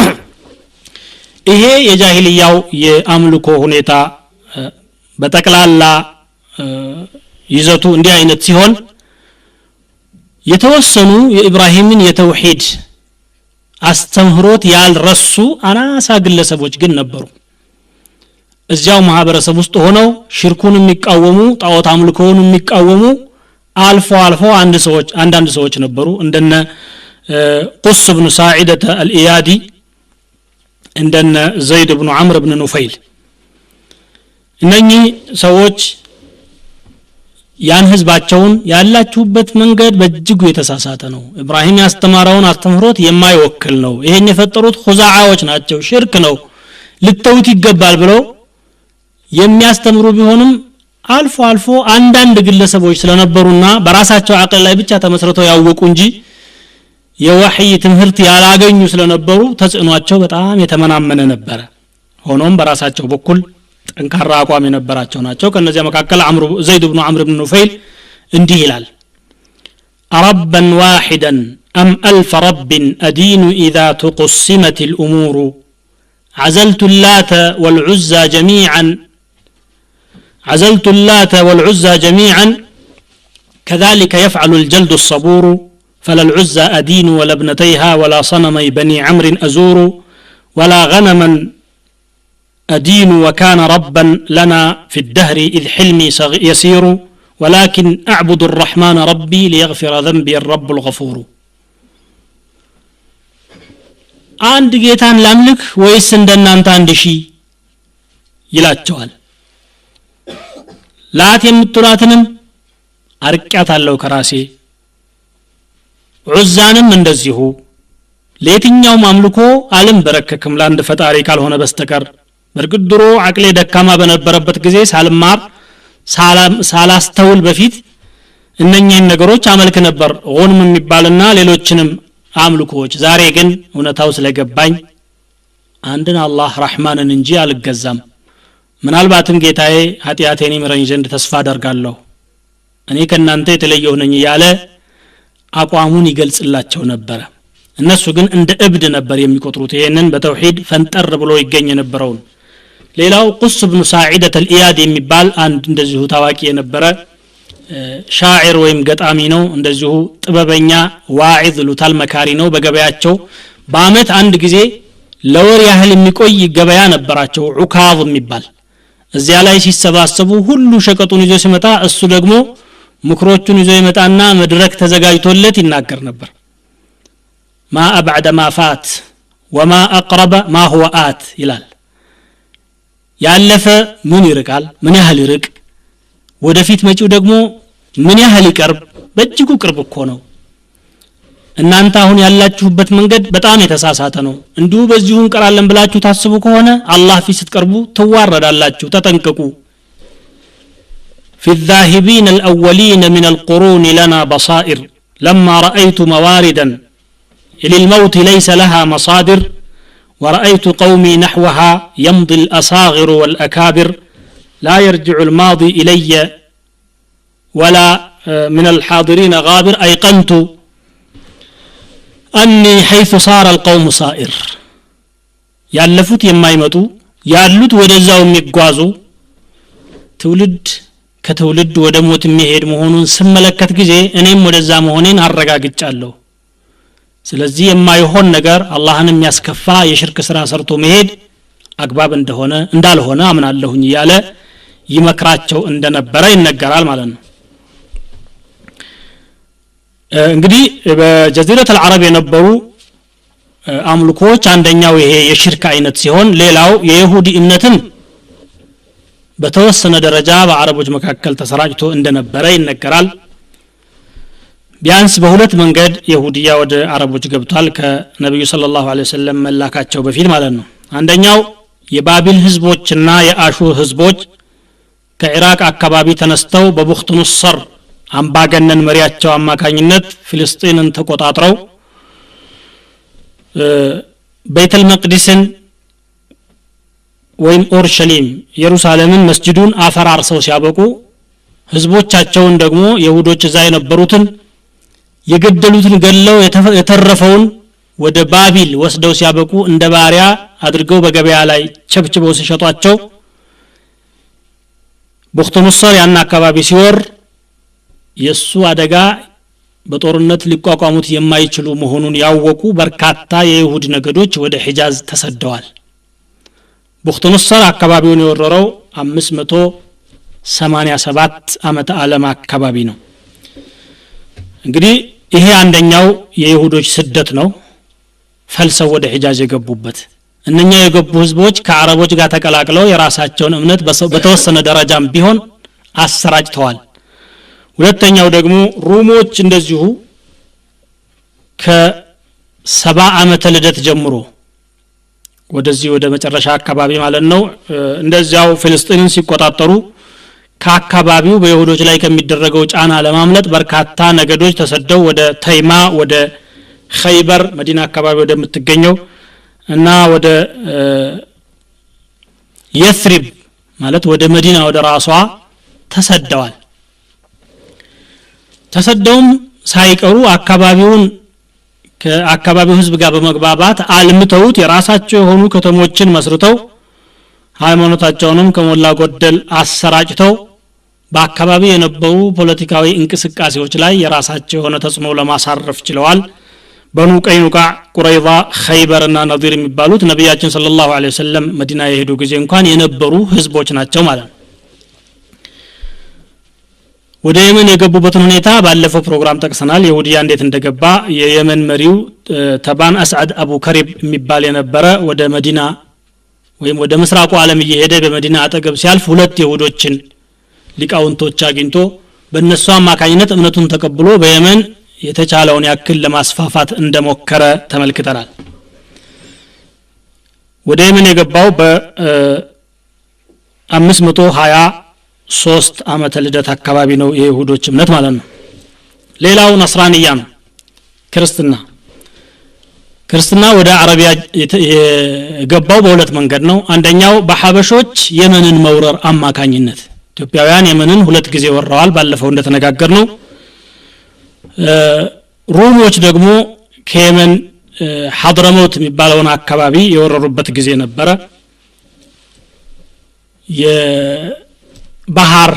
Speaker 1: ይሄ የጃሂልያው የአምልኮ ሁኔታ በጠቅላላ ይዘቱ እንዲህ አይነት ሲሆን የተወሰኑ የኢብራሂምን የተውሂድ አስተምህሮት ያልረሱ አናሳ ግለሰቦች ግን ነበሩ እዚያው ማህበረሰብ ውስጥ ሆነው ሽርኩን የሚቃወሙ ጣዖት አምልኮውን የሚቃወሙ አልፎ አንዳንድ ሰዎች ነበሩ እንደነ ቁስ ብኑ ሳዒደተ አልኢያዲ እንደነ ዘይድ ኢብኑ ዐምር ኢብኑ ኑፈይል እነኚህ ሰዎች ያን ህዝባቸውን ያላችሁበት መንገድ በእጅጉ የተሳሳተ ነው ኢብራሂም ያስተማረውን አስተምህሮት የማይወክል ነው ይሄን የፈጠሩት ኹዛዓዎች ናቸው ሽርክ ነው ልተውት ይገባል ብለው የሚያስተምሩ ቢሆንም አልፎ አልፎ አንዳንድ ግለሰቦች ስለነበሩና በራሳቸው አቅል ላይ ብቻ ተመስርተው ያወቁ እንጂ የወህይ ትምህርት ያላገኙ ስለነበሩ ተጽዕኗቸው በጣም የተመናመነ ነበር ሆኖም በራሳቸው በኩል ጠንካራ አቋም የነበራቸው ናቸው ከነዚያ መካከል ዘይድ ኢብኑ ዐምር ኢብኑ ኑፈይል እንዲህ ይላል ረበን ዋሂደን አም አልፍ ረብ አዲኑ ኢዛ ተقسمت الامور عزلت اللات والعزى جميعا كذلك يفعل الجلد الصبور فلا العزى أدين ولا ابنتيها ولا صنمي بني عمرو أزور ولا غنما أدين وكان ربا لنا في الدهر إذ حلمي يسير ولكن أعبد الرحمن ربي ليغفر ذنبي الرب الغفور عند جيتان لاملك ويسندن أنت عند شي يلاتشوال ላት የምትሏትንም አርቂያታለሁ ከራሴ ዑዛንም እንደዚሁ ለየትኛው አምልኮ ዓለም በረከክም ለአንድ ፈጣሪ ካልሆነ በስተቀር በርግጥ ድሮ አቅሌ ደካማ በነበረበት ጊዜ ሳልማር ሳላስተውል በፊት እነኚህን ነገሮች አመልክ ነበር ሆንም የሚባልና ሌሎችንም አምልኮች ዛሬ ግን እውነታው ስለገባኝ አንድን አላህ ረህማንን እንጂ አልገዛም ምናልባትም ጌታዬ ኃጢአቴን ይምረኝ ዘንድ ተስፋ አደርጋለሁ እኔ ከናንተ የተለየሁ ነኝ ያለ አቋሙን ይገልጽላቸው ነበር እነሱ ግን እንደ እብድ ነበር የሚቆጥሩት ይሄንን በተውሂድ ፈንጠር ብሎ ይገኝ የነበረው ሌላው ቁስ ኢብኑ ሳዒደት አልኢያድ የሚባል አንድ እንደዚሁ ታዋቂ የነበረ ሻዒር ወይም ገጣሚ ነው እንደዚሁ ጥበበኛ ዋዒዝ ሉታል መካሪ ነው በገበያቸው በአመት አንድ ጊዜ ለወር ያህል የሚቆይ ገበያ ነበራቸው ዑካዝ የሚባል እዚያ ላይ ሲሰባሰቡ ሁሉ ሸቀጡን ይዞ ሲመጣ እሱ ደግሞ ምክሮቹን ይዞ ይመጣና መድረክ ተዘጋጅቶለት ይናገር ነበር ማ አብዓደ ማ ፋት ወማ አቅረበ ማ ሁወ አት ይላል ያለፈ ምን ይርቃል ምን ያህል ይርቅ ወደፊት መጪው ደግሞ ምን ያህል ይቀርብ በእጅጉ ቅርብ እኮ ነው እናንተ አሁን ያላችሁበት መንገድ በጣም የተሳሳተ ነው እንዲሁ በዚሁ እንቀራለን ብላችሁ ታስቡ ከሆነ አላህ ፊት ስትቀርቡ ትዋረዳላችሁ ተጠንቀቁ في الذاهبين الأولين من القرون لنا بصائر لما رأيت مواردا للموت ليس لها مصادر ورأيت قومي نحوها يمضي الأصاغر والأكابر لا يرجع الماضي إلي ولا من الحاضرين غابر أيقنت أني حيث صار القوم صائر ያለፉት የማይመጡ ያሉት ወደዛው የሚጓዙ ትውልድ ከትውልድ ወደ ሞት የሚሄድ መሆኑን ስመለከት ጊዜ እኔም ወደዛ መሆኔን አረጋግጫለሁ ስለዚህ የማይሆን ነገር አላህን የሚያስከፋ የሽርክ ስራ ሰርቶ መሄድ አግባብ እንዳልሆነ አምናለሁኝ ያለ ይመክራቸው እንደነበረ ይነገራል ማለት ነው እንግዲህ በጀዚረት አልዓረብ የነበሩ አምልኮች አንደኛው ይሄ የሽርክ አይነት ሲሆን ሌላው የይሁዲ እምነትም በተወሰነ ደረጃ በአረቦች መካከል ተሰራጭቶ እንደነበረ ይነገራል ቢያንስ በሁለት መንገድ ይሁዲያ ወደ አረቦች ገብቷል ከነብዩ ሰለላሁ ዐለይሂ ወሰለም መላካቸው በፊት ማለት ነው አንደኛው የባቢል ህዝቦችና የአሹር ህዝቦች ከኢራቅ አካባቢ ተነስተው በቡኽት ኑሰር አምባገነን መሪያቸው አማካኝነት ፍልስጤምን ተቆጣጥረው ቤተል መቅዲስን ወይም ኦርሸሊም ኢየሩሳሌምን መስጂዱን አፈራርሰው ሲያበቁ ህዝቦቻቸውን ደግሞ ይሁዶች እዛ የነበሩትን የገደሉትን ገለው የተረፈውን ወደ ባቢል ወስደው ሲያበቁ እንደ ባሪያ አድርገው በገበያ ላይ ቸብችበው ሲሸጧቸው ቡኽት ኑሰር ያን አካባቢ ሲወር የሱ አደጋ በጦርነት ሊቋቋሙት የማይችሉ መሆኑን ያወቁ በርካታ የይሁድ ነገዶች ወደ ሒጃዝ ተሰደዋል ቡኽት ኑሰር አካባቢውን የወረረው 587 ዓመተ ዓለም አካባቢ ነው እንግዲህ ይሄ አንደኛው የይሁዶች ስደት ነው ፈልሰው ወደ ሒጃዝ የገቡበት እነኛ የገቡ ህዝቦች ከአረቦች ጋር ተቀላቅለው የራሳቸውን እምነት በተወሰነ ደረጃም ቢሆን አሰራጭተዋል ሁለተኛው ደግሞ ሩሞች እንደዚሁ ከ70 ዓመተ ልደት ጀምሮ ወደዚህ ወደ መጨረሻ አካባቢ ማለት ነው እንደዚያው ፍልስጤምን ሲቆጣጠሩ ከአካባቢው በይሁዶች ላይ ከሚደረገው ጫና ለማምለጥ በርካታ ነገዶች ተሰደው ወደ ተይማ ወደ ኸይበር መዲና አካባቢ ወደምትገኘው እና ወደ የስሪብ ማለት ወደ መዲና ወደ ራሷ ተሰደዋል ተሰደውም ሳይቀሩ አካባቢውን ከአካባቢው ህዝብ ጋር በመግባባት አልምተውት የራሳቸው የሆኑ ከተሞችን መስርተው ሃይማኖታቸውንም ከሞላ ጎደል አሰራጭተው በአካባቢው የነበሩ ፖለቲካዊ እንቅስቃሴዎች ላይ የራሳቸው የሆነ ተጽዕኖ ለማሳረፍ ችለዋል በኑ ቀይኑቃ ቁረይዛ ኸይበርና ነዚር የሚባሉት ነብያችን ሰለላሁ ዐለይሂ ወሰለም መዲና የሄዱ ጊዜ እንኳን የነበሩ ህዝቦች ናቸው ማለት ነው ወደ የመን የገቡበትን ሁኔታ ባለፈው ፕሮግራም ጠቅሰናል ይሁዲያ እንዴት እንደገባ የየመን መሪው ተባን አስዓድ አቡ ከሪብ የሚባል የነበረ ወደ መዲና ወይም ወደ ምስራቁ ዓለም እየሄደ በመዲና አጠገብ ሲያልፍ ሁለት ይሁዶችን ሊቃውንቶች አግኝቶ በእነሱ አማካኝነት እምነቱን ተቀብሎ በየመን የተቻለውን ያክል ለማስፋፋት እንደሞከረ ተመልክተናል ወደ የመን የገባው በ523 ዓመተ ልደት አካባቢ ነው የይሁዶች እምነት ማለት ነው ሌላው ነስራንያ ነው ክርስትና ወደ አረቢያ የገባው በሁለት መንገድ ነው አንደኛው በሐበሾች የመንን መውረር አማካኝነት ኢትዮጵያውያን የመንን ሁለት ጊዜ ወረዋል ባለፈው እንደተነጋገርነው ሩሞች ደግሞ ከየመን ሐድረሞት የሚባለውን አካባቢ የወረሩበት ጊዜ ነበረ የባህር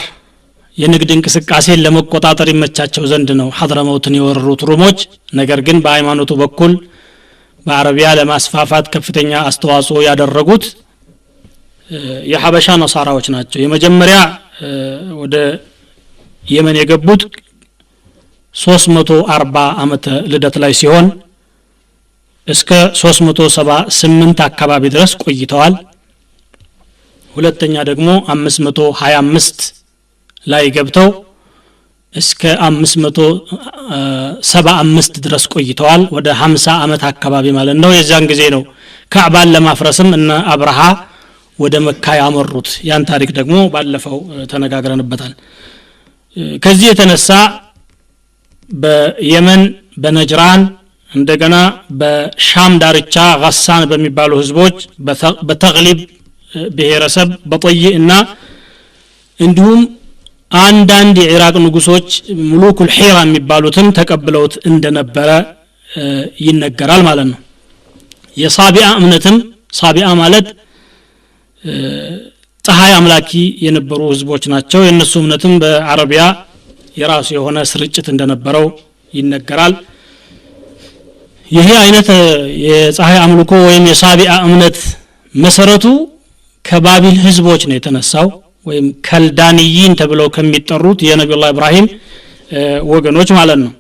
Speaker 1: የንግድ እንቅስቃሴን ለመቆጣጠር ይመቻቸው ዘንድ ነው ሐድረሞትን የወረሩት ሩሞች ነገር ግን በሃይማኖቱ በኩል በአረቢያ ለማስፋፋት ከፍተኛ አስተዋጽኦ ያደረጉት የሐበሻ ነሳራዎች ናቸው የመጀመሪያ ወደ የመን የገቡት 340 ዓመተ ልደት ላይ ሲሆን እስከ 378 አካባቢ ድረስ ቆይተዋል ሁለተኛ ደግሞ 525 ላይ ገብተው እስከ 575 ድረስ ቆይተዋል ወደ 50 ዓመት አካባቢ ማለት ነው የዛን ጊዜ ነው ካዕባን ለማፍረስም እና አብርሃ ወደ መካ ያመሩት ያን ታሪክ ደግሞ ባለፈው ተነጋግረንበታል ከዚህ የተነሳ በየመን በነጅራን እንደገና በሻም ዳርቻ ገሳን በሚባሉ ህዝቦች በተግሊብ ብሔረሰብ በጠይእ እና እንዲሁም አንዳንድ የኢራቅ ንጉሶች ሙሉኩል ሒራ የሚባሉትን ተቀብለውት እንደነበረ ይነገራል ማለት ነው የሳቢአ እምነትም ሳቢአ ማለት ፀሐይ አምላኪ የነበሩ ህዝቦች ናቸው የነሱ እምነትም በአረቢያ የራሱ የሆነ ስርጭት እንደነበረው ይነገራል ይሄ አይነት የፀሐይ አምልኮ ወይም የሳቢአ እምነት መሰረቱ ከባቢል ህዝቦች ነው የተነሳው ወይም ከልዳንይን ተብለው ከሚጠሩት የነብዩላህ ኢብራሂም ወገኖች ማለት ነው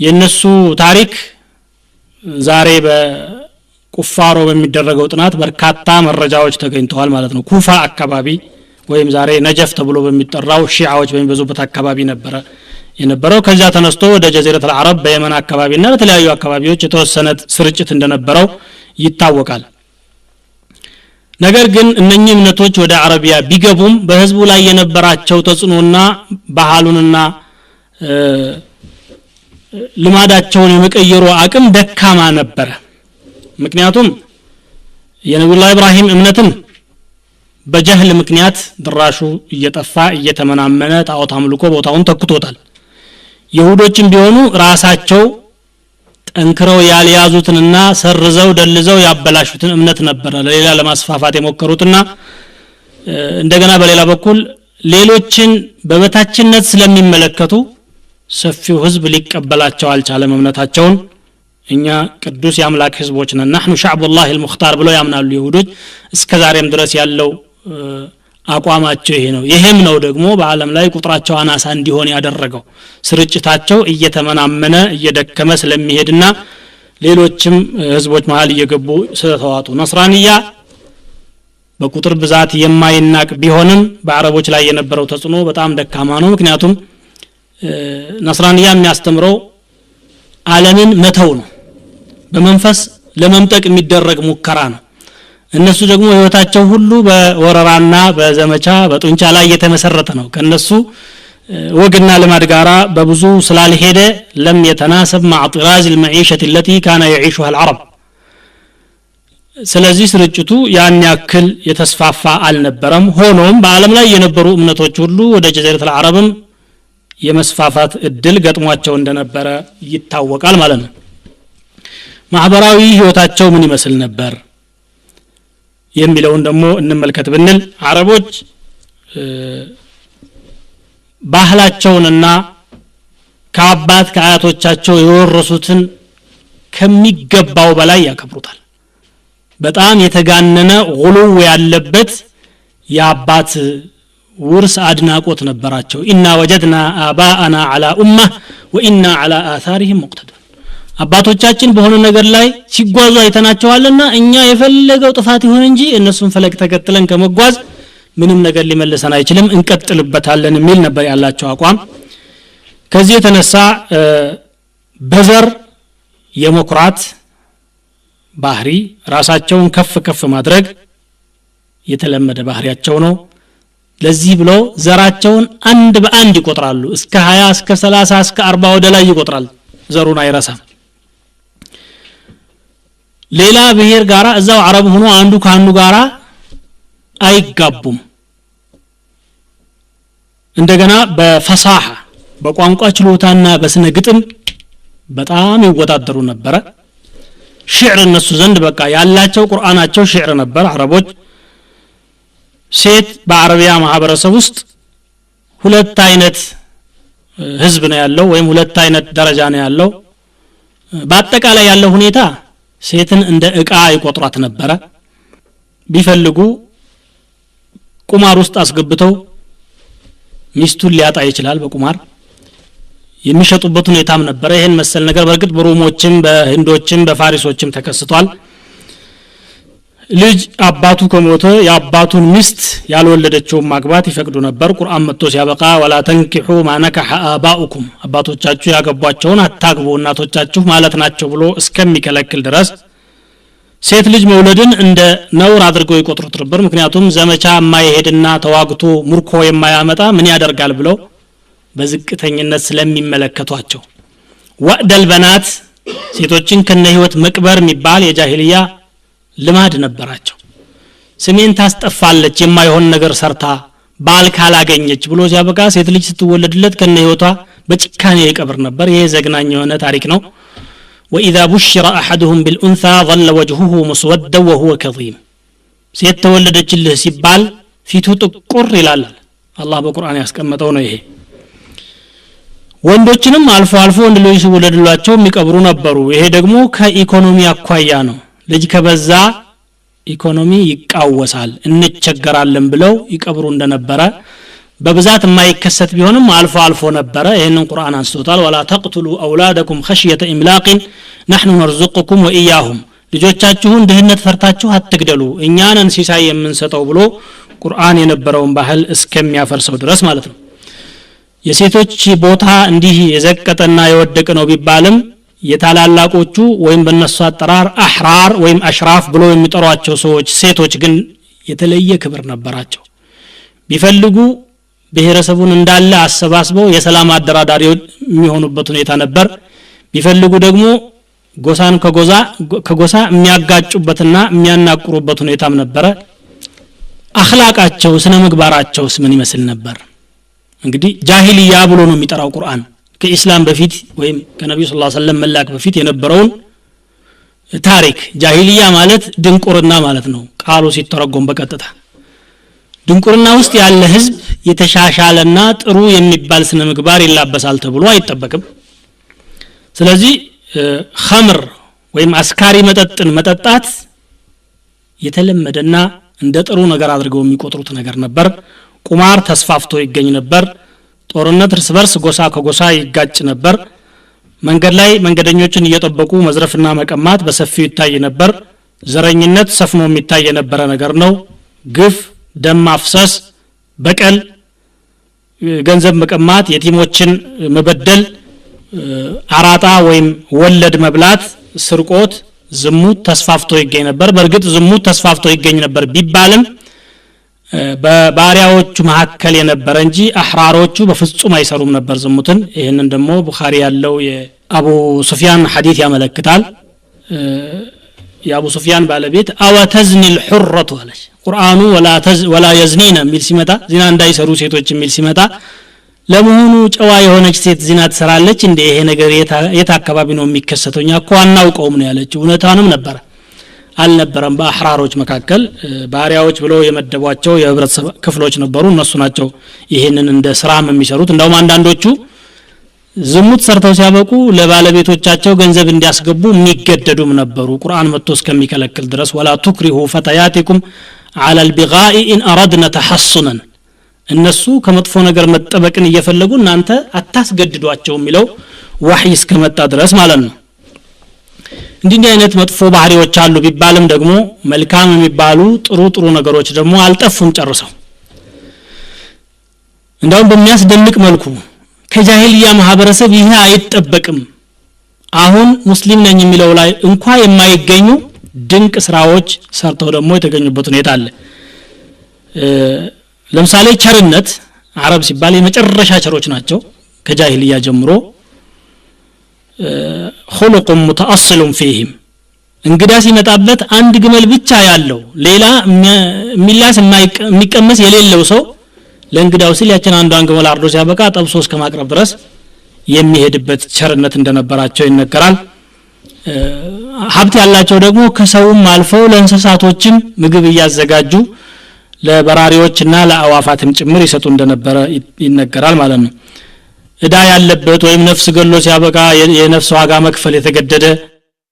Speaker 1: የነሱ ታሪክ ዛሬ በቁፋሮ በሚደረገው ጥናት በርካታ መረጃዎች ተገኝተዋል ማለት ነው ኩፋ አካባቢ ወይም ዛሬ ነጀፍ ተብሎ በሚጠራው ሺዓዎች በሚበዙበት አካባቢ ነበረ የነበረው ከዛ ተነስቶ ወደ ጀዚረቱል አረብ በየመን አካባቢና በተለያዩ አካባቢዎች የተወሰነ ስርጭት እንደነበረው ይታወቃል ነገር ግን እነኚህ እምነቶች ወደ አረቢያ ቢገቡም በህዝቡ ላይ የነበራቸው ተጽዕኖና ባህሉንና ልማዳቸውን የመቀየሩ አቅም ደካማ ነበር ምክንያቱም የነብዩላህ ኢብራሂም እምነትን በጀህል ምክንያት ድራሹ እየጠፋ እየተመናመነ ጣዖት አምልኮ ቦታውን ተክቶታል ይሁዶችም ቢሆኑ ራሳቸው ጠንክረው ያልያዙትንና ሰርዘው ደልዘው ያበላሹትን እምነት ነበር ለሌላ ለማስፋፋት የሞከሩትና እንደገና በሌላ በኩል ሌሎችን በበታችነት ስለሚመለከቱ ሰፊው ህዝብ ሊቀበላቸው አልቻለም እምነታቸውን እኛ ቅዱስ የአምላክ ህዝቦች ነን نحن شعب الله المختار ብለው ያምናሉ ይሁዶች እስከዛሬም ድረስ ያለው አቋማቸው ይሄ ነው ይሄም ነው ደግሞ በአለም ላይ ቁጥራቸው አናሳ እንዲሆን ያደረገው ስርጭታቸው እየተመናመነ እየደከመ ስለሚሄድና ሌሎችም ህዝቦች መሃል እየገቡ ስለተዋጡ ነስራንያ በቁጥር ብዛት የማይናቅ ቢሆንም በአረቦች ላይ የነበረው ተጽዕኖ በጣም ደካማ ነው ምክንያቱም ነስራንያ የሚያስተምረው ዓለምን መተው ነው በመንፈስ ለመምጠቅ የሚደረግ ሙከራ ነው እነሱ ደግሞ ህይወታቸው ሁሉ በወረራና በዘመቻ በጡንቻ ላይ የተመሰረተ ነው ከነሱ ወግና ልማድ ጋራ በብዙ ስላልሄደ ለም يتناسب مع طراز المعيشة التي كان يعيشها العرب ስለዚህ ስርጭቱ ያን ያክል የተስፋፋ አልነበረም ሆኖም በአለም ላይ የነበሩ እምነቶች ሁሉ ወደ ጀዘረቱል አረብም የመስፋፋት እድል ገጥሟቸው እንደነበረ ይታወቃል ማለት ነው ማህበራዊ ህይወታቸው ምን ይመስል ነበር የሚለውን ደግሞ እንመልከት ብንል አረቦች ባህላቸውንና ከአባት ከአያቶቻቸው የወረሱትን ከሚገባው በላይ ያከብሩታል በጣም የተጋነነ ጉሉው ያለበት የአባት ውርስ አድናቆት ነበራቸው ኢና ወጀድና አባአና على امه وإنا على آثارهم مقتدون አባቶቻችን በሆነ ነገር ላይ ሲጓዙ አይተናቸዋልና እኛ የፈለገው ጥፋት ይሁን እንጂ እነሱን ፈለግ ተከትለን ከመጓዝ ምንም ነገር ሊመልሰን አይችልም እንቀጥልበታለን የሚል ነበር ያላቸው አቋም ከዚህ የተነሳ በዘር የመኩራት ባህሪ ራሳቸውን ከፍ ማድረግ የተለመደ ባህሪያቸው ነው ለዚህ ብሎ ዘራቸውን አንድ በአንድ ይቆጥራሉ እስከ 20 እስከ 30 እስከ 40 ወደ ላይ ይቆጥራል ዘሩን አይረሳም ሌላ ብሔር ጋራ እዛው አረብ ሆኖ አንዱ ካንዱ ጋራ አይጋቡም እንደገና በፈሳሃ በቋንቋ ችሎታና በስነ ግጥም በጣም ይወዳደሩ ነበር ሽዕር እነሱ ዘንድ በቃ ያላቸው ቁርአናቸው ሽዕር ነበር አረቦች ሴት በአረቢያ ማህበረሰብ ውስጥ ሁለት አይነት ህዝብ ነው ያለው ወይም ሁለት አይነት ደረጃ ነው ያለው በአጠቃላይ ያለው ሁኔታ ሴትን እንደ ዕቃ ይቆጥሯት ነበር ቢፈልጉ ቁማር ውስጥ አስገብተው ሚስቱን ሊያጣ ይችላል በቁማር የሚሸጡበት ሁኔታም ነበር ይሄን መሰል ነገር በርግጥ በሮሞችም በህንዶችም በፋሪሶችም ተከስቷል ልጅ አባቱ ከሞተ የአባቱን ሚስት ያልወለደችው ማግባት ይፈቅዱ ነበር ቁርአን መጥቶ ሲያበቃ ወላ ተንኪሑ ማነከሐ አባኡኩም አባቶቻችሁ ያገቧቸውን አታግቡ እናቶቻችሁ ማለት ናቸው ብሎ እስከሚከለክል ድረስ ሴት ልጅ መውለድን እንደ ነውር አድርገው ይቆጥሩት ነበር ምክንያቱም ዘመቻ የማይሄድና ተዋግቶ ሙርኮ የማያመጣ ምን ያደርጋል ብለው በዝቅተኝነት ስለሚመለከቷቸው ወዕደል በናት ሴቶችን ከነ ህይወት መቅበር የሚባል የጃሂልያ ልማድ ነበራቸው ስሜን ታስጠፋለች የማይሆን ነገር ሰርታ ባል ካላገኘች ብሎ ሲያበቃ ሴት ልጅ ስትወለድለት ከነ ህይወቷ በጭካኔ ይቀብር ነበር ይሄ ዘግናኝ የሆነ ታሪክ ነው واذا بشر احدهم بالانثى ظل وجهه مسودا وهو كظيم ሴት ተወለደችልህ ሲባል ፊቱ ጥቁር ይላል አላህ በቁርአን ያስቀመጠው ነው ይሄ ወንዶችንም አልፎ ወንድ ልጅ ሲወለድላቸው የሚቀብሩ ነበሩ ይሄ ደግሞ ከኢኮኖሚ አኳያ ነው ልጅ ከበዛ ኢኮኖሚ ይቃወሳል እንቸገራለን ብለው ይቀብሩ እንደነበረ በብዛት የማይከሰት ቢሆንም አልፎ ነበረ ይሄንን ቁርአን አንስቶታል ወላ ተቅቱሉ አውላደኩም خشيه املاق نحن نرزقكم واياهم ልጆቻችሁን ድህነት ፈርታችሁ አትግደሉ እኛንን ሲሳይ የምንሰጠው ብሎ ቁርአን የነበረውን ባህል እስከሚያፈርሰው ድረስ ማለት ነው የሴቶች ቦታ እንዲህ የዘቀጠና የወደቀ ነው ቢባልም የታላላቆቹ ወይም በነሱ አጠራር አህራር ወይም አሽራፍ ብሎ የሚጠሯቸው ሰዎች ሴቶች ግን የተለየ ክብር ነበራቸው ቢፈልጉ ብሔረሰቡን እንዳለ አሰባስበው የሰላም አደራዳሪዎች የሚሆኑበት ሁኔታ ነበር ቢፈልጉ ደግሞ ጎሳን ከጎሳ የሚያጋጩበትና የሚያናቁሩበት ሁኔታም ነበር አኽላቃቸው ስነ ምግባራቸውስ ምን ይመስል ነበር እንግዲህ ጃሂልያ ብሎ ነው የሚጠራው ቁርአን ከኢስላም በፊት ወይም ከነብዩ ሰለላሁ ዐለይሂ ወሰለም መላክ በፊት የነበረውን ታሪክ ጃሂልያ ማለት ድንቁርና ማለት ነው ቃሉ ሲተረጎም በቀጥታ ድንቁርና ውስጥ ያለ ህዝብ የተሻሻለና ጥሩ የሚባል ስነ ምግባር ይላበሳል ተብሎ አይጠበቅም ስለዚህ ኸምር ወይም አስካሪ መጠጥን መጠጣት የተለመደና እንደ ጥሩ ነገር አድርገው የሚቆጥሩት ነገር ነበር ቁማር ተስፋፍቶ ይገኝ ነበር ጦርነት እርስ በርስ ጎሳ ከጎሳ ይጋጭ ነበር መንገድ ላይ መንገደኞችን እየጠበቁ መዝረፍና መቀማት በሰፊው ይታይ ነበር ዘረኝነት ሰፍኖ የሚታይ የነበረ ነገር ነው ግፍ ደም ማፍሰስ በቀል ገንዘብ መቀማት የቲሞችን መበደል አራጣ ወይም ወለድ መብላት ስርቆት ዝሙት ተስፋፍቶ ይገኝ ነበር በርግጥ ዝሙት ተስፋፍቶ ይገኝ ነበር ቢባልም በባሪያዎቹ መሐከል የነበረ እንጂ አህራሮቹ በፍጹም አይሰሩም ነበር ዝሙትን ይሄንን ደግሞ ቡኻሪ ያለው የአቡ ሱፊያን ሐዲስ ያመለክታል የአቡ ሱፊያን ባለቤት አወተዝኒ الحرة አለች ቁርአኑ ወላ የዝኒና ሚል ሲመጣ ዚና እንዳይሰሩ ሴቶች ሚል ሲመጣ ለመሆኑ ጨዋ የሆነች ሴት ዚና ትሰራለች እንዴ ይሄ ነገር የት አካባቢ ነው የሚከሰተው እኛ እኮ አናውቀውም ነው ያለችው እውነታንም ነበር አልነበረም በአህራሮች መካከል ባሪያዎች ብለው የመደቧቸው የህብረተሰብ ክፍሎች ነበሩ እነሱ ናቸው ይሄንን እንደ ስራም የሚሰሩት እንደውም አንዳንዶቹ ዝሙት ሰርተው ሲያበቁ ለባለቤቶቻቸው ገንዘብ እንዲያስገቡ የሚገደዱም ነበሩ ቁርአን መጥቶ እስከሚከለክል ድረስ ወላ ትክሪሁ ፈታያቲኩም على البغاء ان اردنا تحصنا እነሱ ከመጥፎ ነገር መጠበቅን እየፈለጉ እናንተ አታስገድዷቸው የሚለው ወህይ እስከመጣ ድረስ ማለት ነው እንዲህ አይነት መጥፎ ባህሪዎች አሉ ቢባልም ደግሞ መልካም የሚባሉ ጥሩ ነገሮች ደግሞ አልጠፉም ጨርሰው እንደውም በሚያስደንቅ መልኩ ከጃሂልያ ማህበረሰብ ይሄ አይጠበቅም አሁን ሙስሊም ነኝ የሚለው ላይ እንኳን የማይገኙ ድንቅ ስራዎች ሰርተው ደግሞ የተገኙበት ሁኔታ አለ ለምሳሌ ቸርነት አረብ ሲባል የመጨረሻ ቸሮች ናቸው ከጃሂልያ ጀምሮ خلق متأصل فيهم እንግዳ ሲመጣበት አንድ ግመል ብቻ ያለው ሌላ ሚላስ የሚቀመስ የሌለው ሰው ለእንግዳው ሲል ያችን አንዷን ግመል አርዶ ሲያበቃ ጠብሶ እስከ ማቅረብ ድረስ የሚሄድበት ቸርነት እንደነበራቸው ይነገራል ሀብት ያላቸው ደግሞ ከሰውም አልፈው ለእንስሳቶችም ምግብ ያዘጋጁ ለበራሪዎችና ለአዋፋትም ጭምር ይሰጡ እንደነበረ ይነገራል ማለት ነው እዳ ያለበት ወይም ነፍስ ገሎ ሲያበቃ የነፍስ ዋጋ መክፈል የተገደደ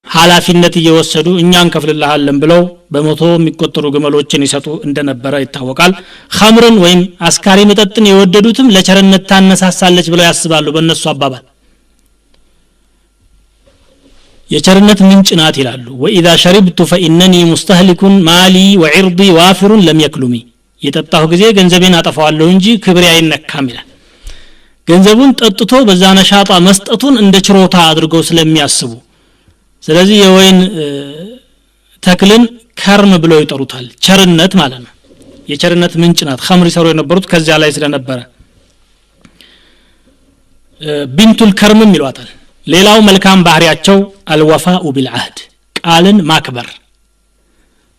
Speaker 1: ኃላፊነት እየወሰዱ እኛን ከፍልልሃለን ብለው በመቶ የሚቆጠሩ ግመሎችን ይሰጡ እንደነበረ ይታወቃል ኸምርን ወይም አስካሪ መጠጥን የወደዱትም ለቸርነት ታነሳሳለች ብለው ያስባሉ በእነሱ አባባል የቸርነት ምንጭ ናት ይላሉ وإذا شربت فإنني مستهلك مالي وعرضي وافر لم يكلمي የጠጣሁ ጊዜ ገንዘቤን አጠፋዋለሁ እንጂ ክብሬ አይነካም ይላል ገንዘቡን ጠጥቶ በዛ ነሻጣ መስጠቱን እንደ ችሮታ አድርገው ስለሚያስቡ ስለዚህ የወይን ተክልን ከርም ብለው ይጠሩታል ቸርነት ማለት ነው የቸርነት ምንጭ ናት ኸምር ይሰሩ የነበሩት ከዚያ ላይ ስለነበረ ቢንቱል ከርምም ይሏታል ሌላው መልካም ባህሪያቸው አልወፋኡ ቢልዓህድ ቃልን ማክበር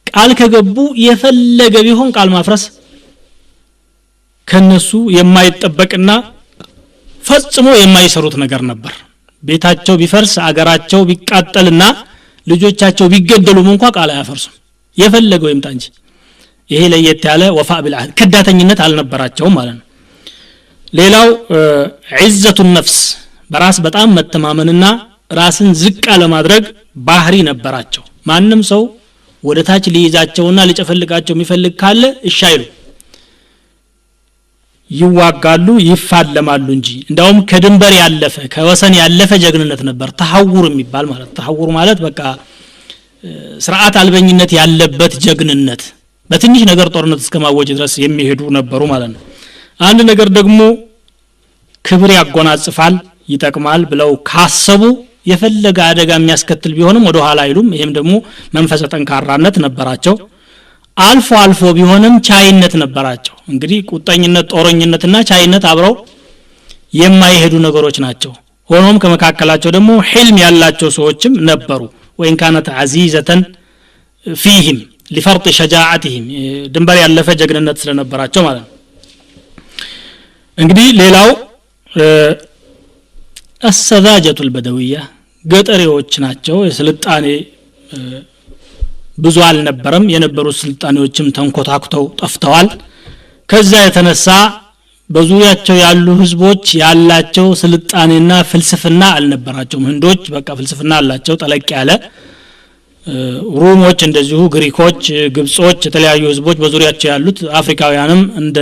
Speaker 1: ቃል ከገቡ የፈለገ ቢሆን ቃል ማፍረስ ከነሱ የማይጠበቅና ፈጽሞ የማይሰሩት ነገር ነበር ቤታቸው ቢፈርስ አገራቸው ቢቃጠልና ልጆቻቸው ቢገደሉም እንኳን ቃል አያፈርሱም የፈለገው ይምጣ እንጂ ይሄ ለየት ያለ ወፋ ቢልዓህድ ከዳተኝነት አልነበራቸውም ማለት ነው ሌላው ዒዘቱ ነፍስ በራስ በጣም መተማመንና ራስን ዝቅ ለማድረግ ባህሪ ነበራቸው ማንንም ሰው ወደ ታች ሊይዛቸውና ሊጨፈልቃቸው የሚፈልግ ካለ እሻይሉ ይዋጋሉ ይፋለማሉ እንጂ እንደውም ከድንበር ያለፈ ከወሰን ያለፈ ጀግንነት ነበር ተሐውር የሚባል ማለት ተሐውር ማለት በቃ ስርዓት አልበኝነት ያለበት ጀግንነት በትንሽ ነገር ጦርነት እስከማወጅ ድረስ የሚሄዱ ነበሩ ማለት ነው አንድ ነገር ደግሞ ክብር ያጎናጽፋል ይጠቅማል ብለው ካሰቡ የፈለገ አደጋ የሚያስከትል ቢሆንም ወደ ኋላ አይሉም ይሄም ደግሞ መንፈሰ ጠንካራነት ነበራቸው አልፎ ቢሆንም ቻይነት ነበራቸው እንግዲህ ቁጣኝነት ጦረኝነትና ቻይነት አብረው የማይሄዱ ነገሮች ናቸው ሆኖም ከመካከላቸው ደግሞ ህልም ያላቸው ሰዎችም ነበሩ ወይን ካነት አዚዘተን فيهم لفرط شجاعتهم ድንበር ያለፈ ጀግንነት ስለነበራቸው ማለት ነው እንግዲህ ሌላው السذاجة البدوية ገጠሬዎች ናቸው የስልጣኔ ብዙ አልነበረም የነበሩ ስልጣኔዎችም ተንኮታኩተው ጠፍተዋል ከዛ የተነሳ በዙሪያቸው ያሉ ህዝቦች ያላቸው ስልጣኔና ፍልስፍና አልነበራቸውም ህንዶች በቃ ፍልስፍና አላቸው ጠለቅ ያለ ሩሞች እንደዚሁ ግሪኮች ግብጾች የተለያዩ ህዝቦች በዙሪያቸው ያሉት አፍሪካውያንም እንደ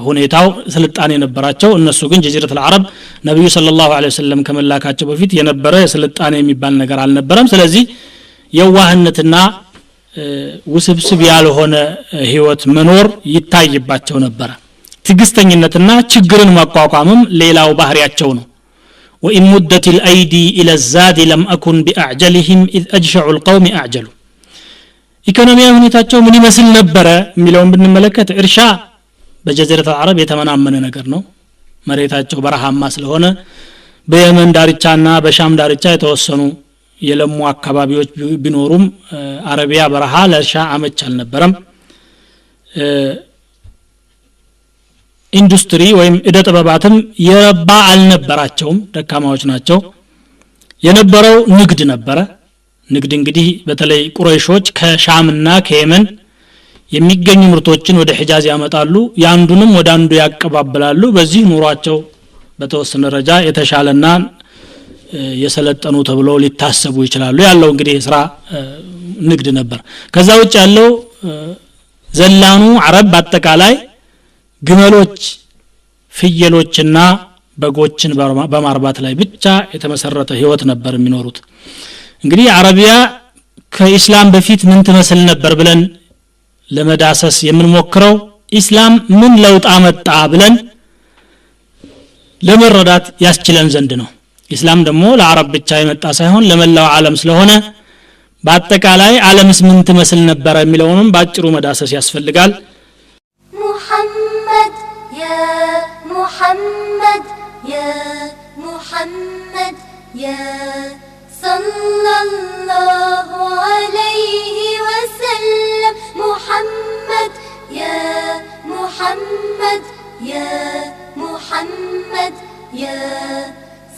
Speaker 1: ሁኔታው ስልጣኔ ነበራቸው እነሱ ግን ጀዚረቱል አረብ ነብዩ ሰለላሁ ዐለይሂ ወሰለም ከመላካቸው በፊት የነበረ ስልጣኔ የሚባል ነገር አልነበረም ስለዚህ የዋህነትና ውስብስብ ያልሆነ ህይወት መኖር ይታይባቸው ነበር ትግስተኝነትና ችግርን ማቋቋምም ሌላው ባህሪያቸው ነው وإن مدت الأيدي إلى الزاد لم أكن بأعجلهم إذ أجشع القوم أعجلوا ኢኮኖሚያዊ ሁኔታቸው ምን ይመስል ነበር የሚለውን ብንመለከት እርሻ በጀዚረቱል አረብ የተመናመነ ነገር ነው መሬታቸው በረሃማ ስለሆነ በየመን ዳርቻና በሻም ዳርቻ የተወሰኑ የለሙ አካባቢዎች ቢኖሩም አረቢያ በረሃ ለእርሻ አመች አልነበረም ኢንዱስትሪ ወይም እደ ጥበባትም የረባ አልነበራቸውም ደካማዎች ናቸው የነበረው ንግድ ነበረ ንግድ እንግዲህ በተለይ ቁረይሾች ከሻምና ከየመን የሚገኙ ምርቶችን ወደ ሒጃዝ ያመጣሉ ያንዱንም ወደ አንዱ ያቀባብላሉ በዚህ ኑሯቸው በተወሰነ ደረጃ የተሻለና የሰለጠኑ ተብሎ ሊታሰቡ ይችላሉ ያለው እንግዲህ ስራ ንግድ ነበር ከዛ ውጭ ያለው ዘላኑ አረብ በአጠቃላይ ግመሎች ፍየሎችና በጎችን በማርባት ላይ ብቻ የተመሰረተ ህይወት ነበር የሚኖሩት እንግዲህ አረቢያ ከኢስላም በፊት ምን ትመስል ነበር ብለን ለመዳሰስ የምንሞክረው ኢስላም ምን ለውጥ አመጣ ብለን ለመረዳት ያስችለን ዘንድ ነው ኢስላም ደግሞ ለአረብ ብቻ የመጣ ሳይሆን ለመላው ዓለም ስለሆነ በአጠቃላይ ዓለምስ ምን ትመስል ነበር የሚለውንም ባጭሩ መዳሰስ ያስፈልጋል
Speaker 2: محمد يا محمد يا محمد يا صلى الله عليه وسلم محمد يا محمد يا محمد يا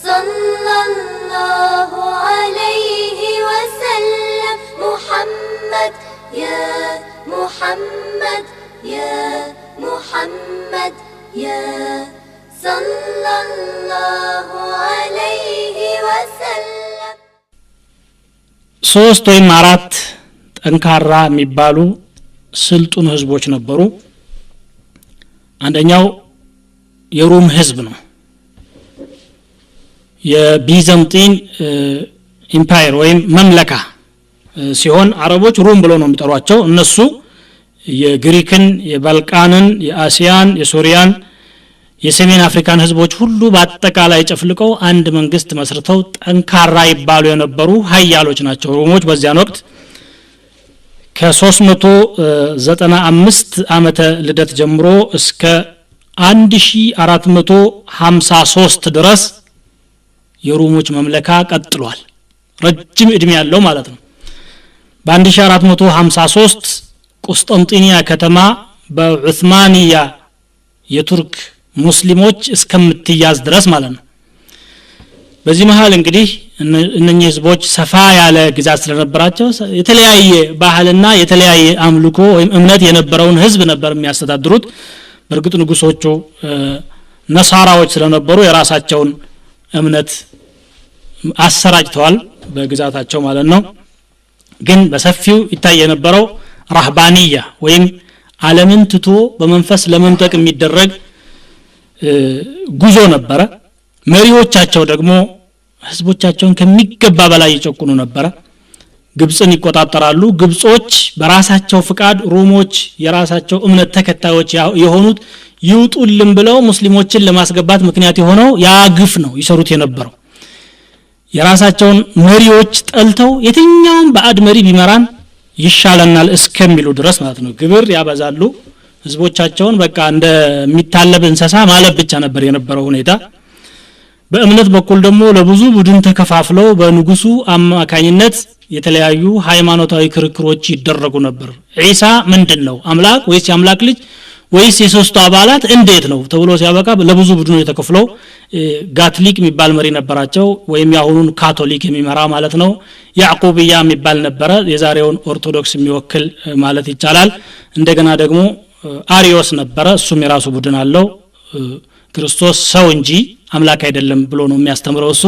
Speaker 2: صلى الله عليه وسلم محمد يا محمد يا محمد يا صلى الله عليه وسلم
Speaker 1: ሶስት ወይም አራት ጠንካራ የሚባሉ ስልጡን ህዝቦች ነበሩ አንደኛው የሩም ህዝብ ነው የቢዛንቲን ኢምፓየር ወይም መምለካ ሲሆን አረቦች ሩም ብለው ነው የሚጠሯቸው እነሱ የግሪክን የባልቃንን የአሲያን የሶሪያን የሰሜን አፍሪካን ህዝቦች ሁሉ በአጠቃላይ ጨፍልቀው አንድ መንግስት መስርተው ጠንካራ ይባሉ የነበሩ ሀያሎች ናቸው ሮሞች በዚያን ወቅት ከ395 ዓመተ ልደት ጀምሮ እስከ 1453 ድረስ የሮሞች መምለካ ቀጥሏል ረጅም እድሜ ያለው ማለት ነው በ1453 ቁስጥንጥንያ ከተማ በዑስማንያ የቱርክ ሙስሊሞች እስከምትያዝ ድረስ ማለት ነው በዚህ መሃል እንግዲህ እነኚህ ህዝቦች ሰፋ ያለ ግዛት ስለነበራቸው የተለያየ ባህልና የተለያየ አምልኮ ወይም እምነት የነበረውን ህዝብ ነበር የሚያስተዳድሩት በርግጥ ንጉሶቹ ነሳራዎች ስለነበሩ የራሳቸውን እምነት አሰራጭተዋል በግዛታቸው ማለት ነው ግን በሰፊው ይታይ የነበረው ራህባንያ ወይም ዓለምን ትቶ በመንፈስ ለመምጠቅ የሚደረግ ጉዞ ነበረ መሪዎቻቸው ደግሞ ህዝቦቻቸውን ከሚገባ በላይ ይጨቁኑ ነበረ ግብጽን ይቆጣጠራሉ ግብጾች በራሳቸው ፍቃድ ሮሞች የራሳቸው እምነት ተከታዮች የሆኑት ይውጡልን ብለው ሙስሊሞችን ለማስገባት ምክንያት የሆነው ያ ግፍ ነው ይሰሩት የነበረው የራሳቸውን መሪዎች ጠልተው የትኛውም ባዕድ መሪ ቢመራን ይሻለናል እስከሚሉ ድረስ ማለት ነው ግብር ያበዛሉ ህዝቦቻቸውን በቃ እንደሚታለብ እንሰሳ ማለት ብቻ ነበር የነበረው ሁኔታ በእምነት በኩል ደግሞ ለብዙ ቡድን ተከፋፍለው በንጉሱ አማካኝነት የተለያዩ ሃይማኖታዊ ክርክሮች ይደረጉ ነበር ኢሳ ምንድነው አምላክ ወይስ የአምላክ ልጅ ወይስ የሶስቱ አባላት እንዴት ነው ተብሎ ሲያበቃ ለብዙ ቡድኖች ተከፍለው ጋትሊክ የሚባል መሪ ነበራቸው ወይም ያሁኑን ካቶሊክ የሚመራ ማለት ነው ያዕቆብያ የሚባል ነበረ የዛሬውን ኦርቶዶክስ የሚወክል ማለት ይቻላል እንደገና ደግሞ አሪዮስ ነበረ እሱም የራሱ ቡድን አለው ክርስቶስ ሰው እንጂ አምላክ አይደለም ብሎ ነው የሚያስተምረው እሱ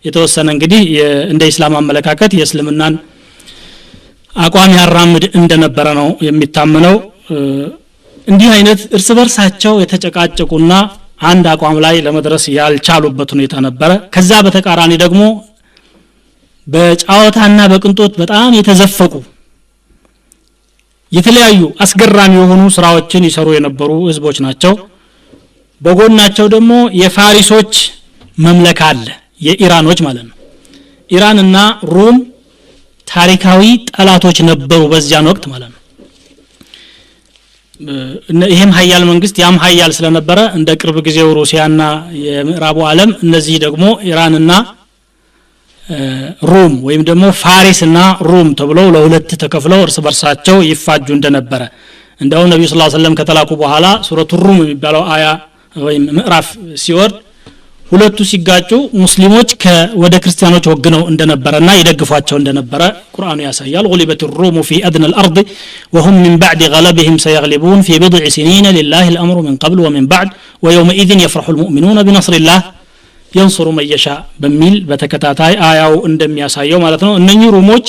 Speaker 1: የተወሰነ እንግዲህ እንደ እስላም አመለካከት የእስልምናን አቋም ያራምድ እንደነበረ ነው የሚታመነው እንዲህ አይነት እርስ በርሳቸው የተጨቃጨቁና አንድ አቋም ላይ ለመድረስ ያልቻሉበት ሁኔታ ነበረ ከዛ በተቃራኒ ደግሞ በጫዋታና በቅንጦት በጣም የተዘፈቁ የተለያዩ አስገራሚ የሆኑ ስራዎችን ይሰሩ የነበሩ ህዝቦች ናቸው በጎናቸው ደግሞ የፋሪሶች መምለካ አለ የኢራኖች ማለት ነው ኢራንና ሩም ታሪካዊ ጠላቶች ነበሩ በዚያን ወቅት ማለት ነው ይሄም ሀያል መንግስት ያም ሀያል ስለነበረ እንደ ቅርብ ጊዜው ሩሲያና የምዕራቡ ዓለም እነዚህ ደግሞ ኢራንና ሩም ወይም ደግሞ ፋሪስና ሩም ተብለው ለሁለት ተከፍለው እርስ በርሳቸው ይፋጁ እንደነበረ እንደው ነብዩ ሰለላሁ ዐለይሂ ወሰለም ከተላኩ በኋላ ሱረቱ ሩም የሚባለው አያ ወይም ምዕራፍ ሲወርድ ሁለቱ ሲጋጩ ሙስሊሞች ወደ ክርስቲያኖች ወግነው እንደነበረና ይደግፏቸው እንደነበረ ቁርአኑ ያሳያል غلبت الروم في ادنى الارض وهم من بعد غلبهم سيغلبون في بضع سنين لله الامر من قبل ومن بعد ويومئذ يفرح المؤمنون بنصر الله ينصر من يشاء በሚል በተከታታይ አያው እንደሚያሳየው ማለት ነው እነኚህ ሩሞች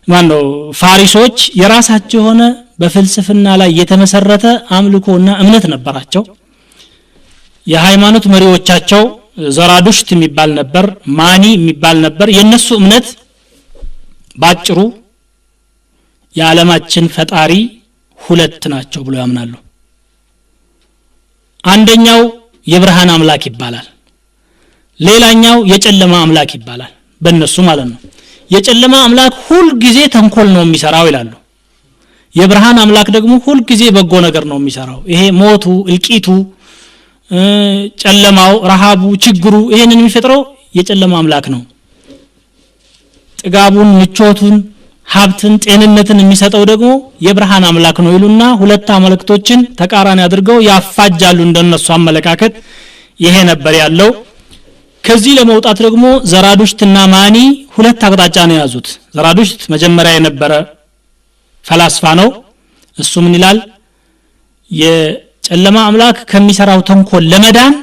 Speaker 1: ማነው ፋሪሶች የራሳቸው ሆነ በፍልስፍና ላይ የተመሰረተ አምልኮና እምነት ነበራቸው የሃይማኖት መሪዎቻቸው ዘራዱሽት የሚባል ነበር ማኒ የሚባል ነበር የነሱ እምነት ባጭሩ የዓለማችን ፈጣሪ ሁለት ናቸው ብለው ያምናሉ አንደኛው የብርሃን አምላክ ይባላል ሌላኛው የጨለማ አምላክ ይባላል በእነሱ ማለት ነው የጨለማ አምላክ ሁሉ ጊዜ ተንኮል ነው የሚሰራው ይላሉ የብርሃን አምላክ ደግሞ ሁሉ ጊዜ በጎ ነገር ነው የሚሰራው ይሄ ሞቱ እልቂቱ ጨለማው ረሃቡ ችግሩ ይሄንን የሚፈጥረው የጨለማ አምላክ ነው ጥጋቡን ምቾቱን ሀብትን ጤንነትን የሚሰጠው ደግሞ የብርሃን አምላክ ነው ይሉና ሁለት አመልክቶችን ተቃራኒ አድርገው ያፋጃሉ እንደነሱ አመለካከት ይሄ ነበር ያለው ከዚህ ለመውጣት ደግሞ ዘራዱሽትና ማኒ ሁለት አቅጣጫ ነው ያዙት ዘራዱሽት መጀመሪያ የነበረ ፈላስፋ ነው እሱ ምን ይላል የጨለማ አምላክ ከሚሰራው ተንኮል ለመዳን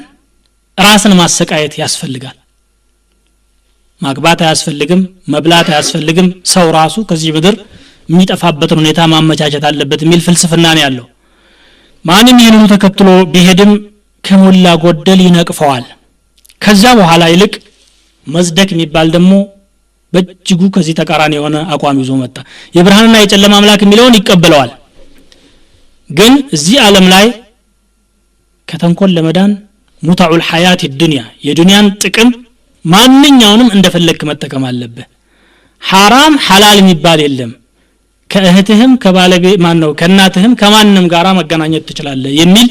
Speaker 1: ራስን ማሰቃየት ያስፈልጋል ማግባት አያስፈልግም መብላት አያስፈልግም ሰው ራሱ ከዚህ ምድር የሚጠፋበትን ሁኔታ ማመቻቸት አለበት የሚል ፍልስፍና ነው ያለው ማንም ይሄንን ተከትሎ ቢሄድም ከሞላ ጎደል ይነቅፈዋል ከዛ በኋላ ይልቅ መዝደክ የሚባል ደግሞ በእጅጉ ከዚህ ተቃራኒ የሆነ አቋም ይዞ መጣ የብርሃንና የጨለማ አምላክ የሚለውን ይቀበለዋል ግን እዚህ ዓለም ላይ ከተንኮል ለመዳን ሙታኡል ሐያት الدنيا የዱንያን ጥቅም ማንኛውንም እንደፈለክ መጠቀም አለበት حرام حلال የሚባል የለም ከእህትህም ከባለቤት ማን ነው ከእናትህም ከማንንም ጋራ መገናኘት ትችላለህ የሚል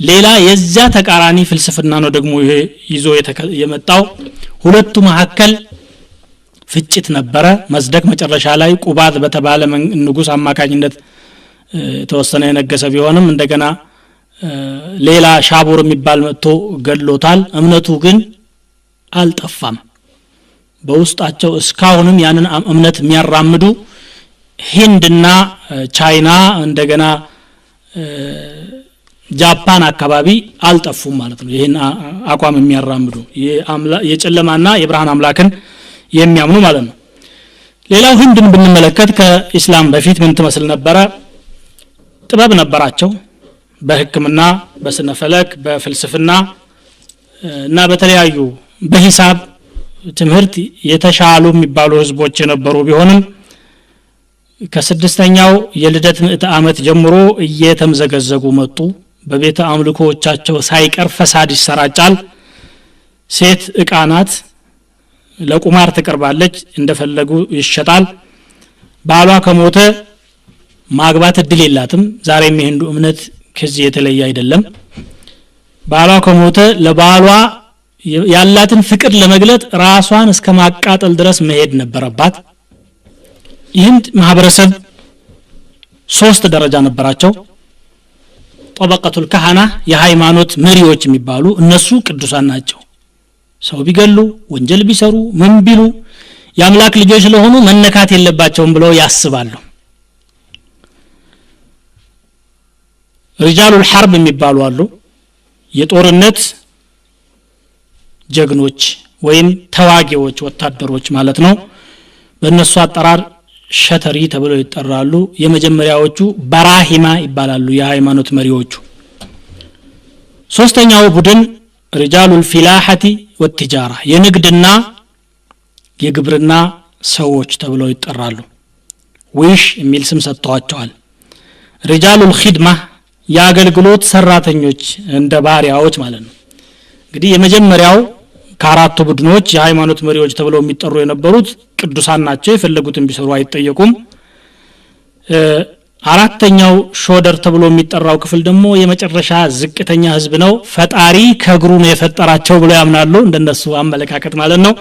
Speaker 1: ሌላ የዛ ተቃራኒ ፍልስፍና ነው ደግሞ ይሄ ይዞ የመጣው ሁለቱ መሐከል ፍጭት ነበረ መዝደቅ መጨረሻ ላይ ቁባዝ በተባለ ንጉስ አማካኝነት ተወሰነ የነገሰ ቢሆንም እንደገና ሌላ ሻቡር የሚባል መጥቶ ገድሎታል እምነቱ ግን አልጠፋም በውስጣቸው እስካሁንም ያንን እምነት የሚያራምዱ ሂንድና ቻይና እንደገና ጃፓን አካባቢ አልጠፉም ማለት ነው ይሄን አቋም የሚያራምዱ የጨለማና የብርሃን አምላክን የሚያምኑ ማለት ነው ሌላው ህንድን ብንመለከት ከኢስላም በፊት ምን ተመስል ነበር ጥበብ ነበራቸው በህክምና በስነ ፈለክ በፍልስፍና እና በተለያዩ በሂሳብ ትምህርት የተሻሉ የሚባሉ ህዝቦች የነበሩ ቢሆንም ከስድስተኛው የልደት ምዕተ ዓመት ጀምሮ እየተምዘገዘጉ መጡ በቤተ አምልኮዎቻቸው ሳይቀር ፈሳድ ይሰራጫል ሴት ዕቃናት ለቁማር ትቀርባለች እንደፈለጉ ይሸጣል ባሏ ከሞተ ማግባት እድል የላትም ዛሬም የህንዱ እምነት ከዚህ የተለየ አይደለም ባሏ ከሞተ ለባሏ ያላትን ፍቅር ለመግለጥ ራሷን እስከ ማቃጠል ድረስ መሄድ ነበረባት ይህን ማህበረሰብ ሶስት ደረጃ ነበራቸው ጠበቀቱል ከሃና የሃይማኖት መሪዎች የሚባሉ እነሱ ቅዱሳን ናቸው ሰው ቢገሉ ወንጀል ቢሰሩ ምን ቢሉ የአምላክ ልጆች ስለሆኑ መነካት የለባቸውም ብለው ያስባሉ ሪጃሉል ሐርብ የሚባሉ አሉ የጦርነት ጀግኖች ወይም ተዋጊዎች ወታደሮች ማለት ነው በእነሱ አጠራር ሸተሪ ተብለው ይጠራሉ የመጀመሪያዎቹ በራሂማ ይባላሉ የሃይማኖት መሪዎቹ ሶስተኛው ቡድን ሪጃሉል ፊላሐቲ ወትጃራ የንግድና የግብርና ሰዎች ተብለው ይጠራሉ ዊሽ የሚል ስም ሰጥተዋቸዋል ሪጃሉል ኺድማ የአገልግሎት ሰራተኞች እንደ ባሪያዎች ማለት ነው እንግዲህ የመጀመሪያው ከአራቱ ቡድኖች የሃይማኖት መሪዎች ተብለው የሚጠሩ የነበሩት ቅዱሳን ናቸው የፈለጉትን ቢሰሩ አይጠየቁም አራተኛው ሾደር ተብሎ የሚጠራው ክፍል ደግሞ የመጨረሻ ዝቅተኛ ህዝብ ነው ፈጣሪ ከግሩ ነው የፈጠራቸው ብለው ያምናሉ እንደነሱ አመለካከት ማለት ነው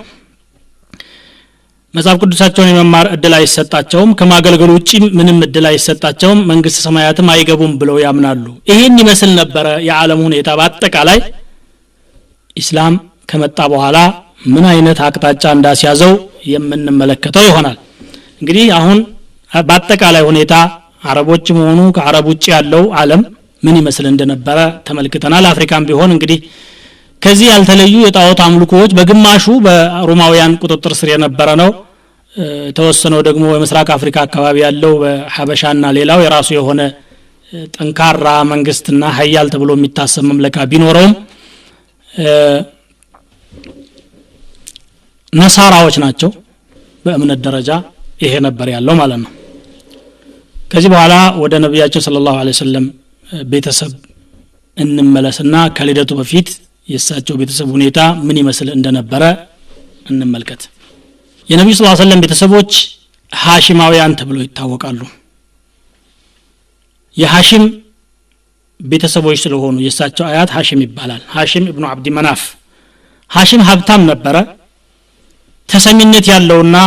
Speaker 1: መጽሐፍ ቅዱሳቸውን የመማር እድል አይሰጣቸውም ከማገልገል ውጪ ምንም እድል አይሰጣቸውም መንግስተ ሰማያትም አይገቡም ብለው ያምናሉ ይሄን ይመስል ነበር የዓለም ሁኔታ በአጠቃላይ ኢስላም ከመጣ በኋላ ምን አይነት አቅጣጫ እንዳስያዘው የምንመለከተው ይሆናል እንግዲህ አሁን በአጠቃላይ ሁኔታ አረቦችም ሆኑ ከአረብ ውጪ ያለው ዓለም ምን ይመስል እንደነበረ ተመልክተናል አፍሪካም ቢሆን እንግዲህ ከዚህ ያልተለዩ የጣዖት አምልኮዎች በግማሹ በሮማውያን ቁጥጥር ስር የነበረ ነው ተወሰነው ደግሞ በምስራቅ አፍሪካ አካባቢ ያለው በሐበሻና ሌላው የራሱ የሆነ ጠንካራ መንግስትና ኃያል ተብሎ የሚታሰብ መምለካ ቢኖረውም ነሳራዎች ናቸው በእምነት ደረጃ ይሄ ነበር ያለው ማለት ነው ከዚህ በኋላ ወደ ነብያችን ሰለላሁ ዐለይሂ ወሰለም ቤተሰብ እንመለስና ከልደቱ በፊት የሳቸው ቤተሰብ ሁኔታ ምን ይመስል እንደነበረ እንመልከት የነብዩ ሰለላሁ ዐለይሂ ወሰለም ቤተሰቦች ሃሺማውያን ተብለው ይታወቃሉ የሃሺም ቤተሰቦች ስለሆኑ የሳቸው አያት ሃሺም ይባላል ሃሺም ኢብኑ አብዲ መናፍ ሃሺም ሀብታም ነበረ ተሰሚነት ያለውና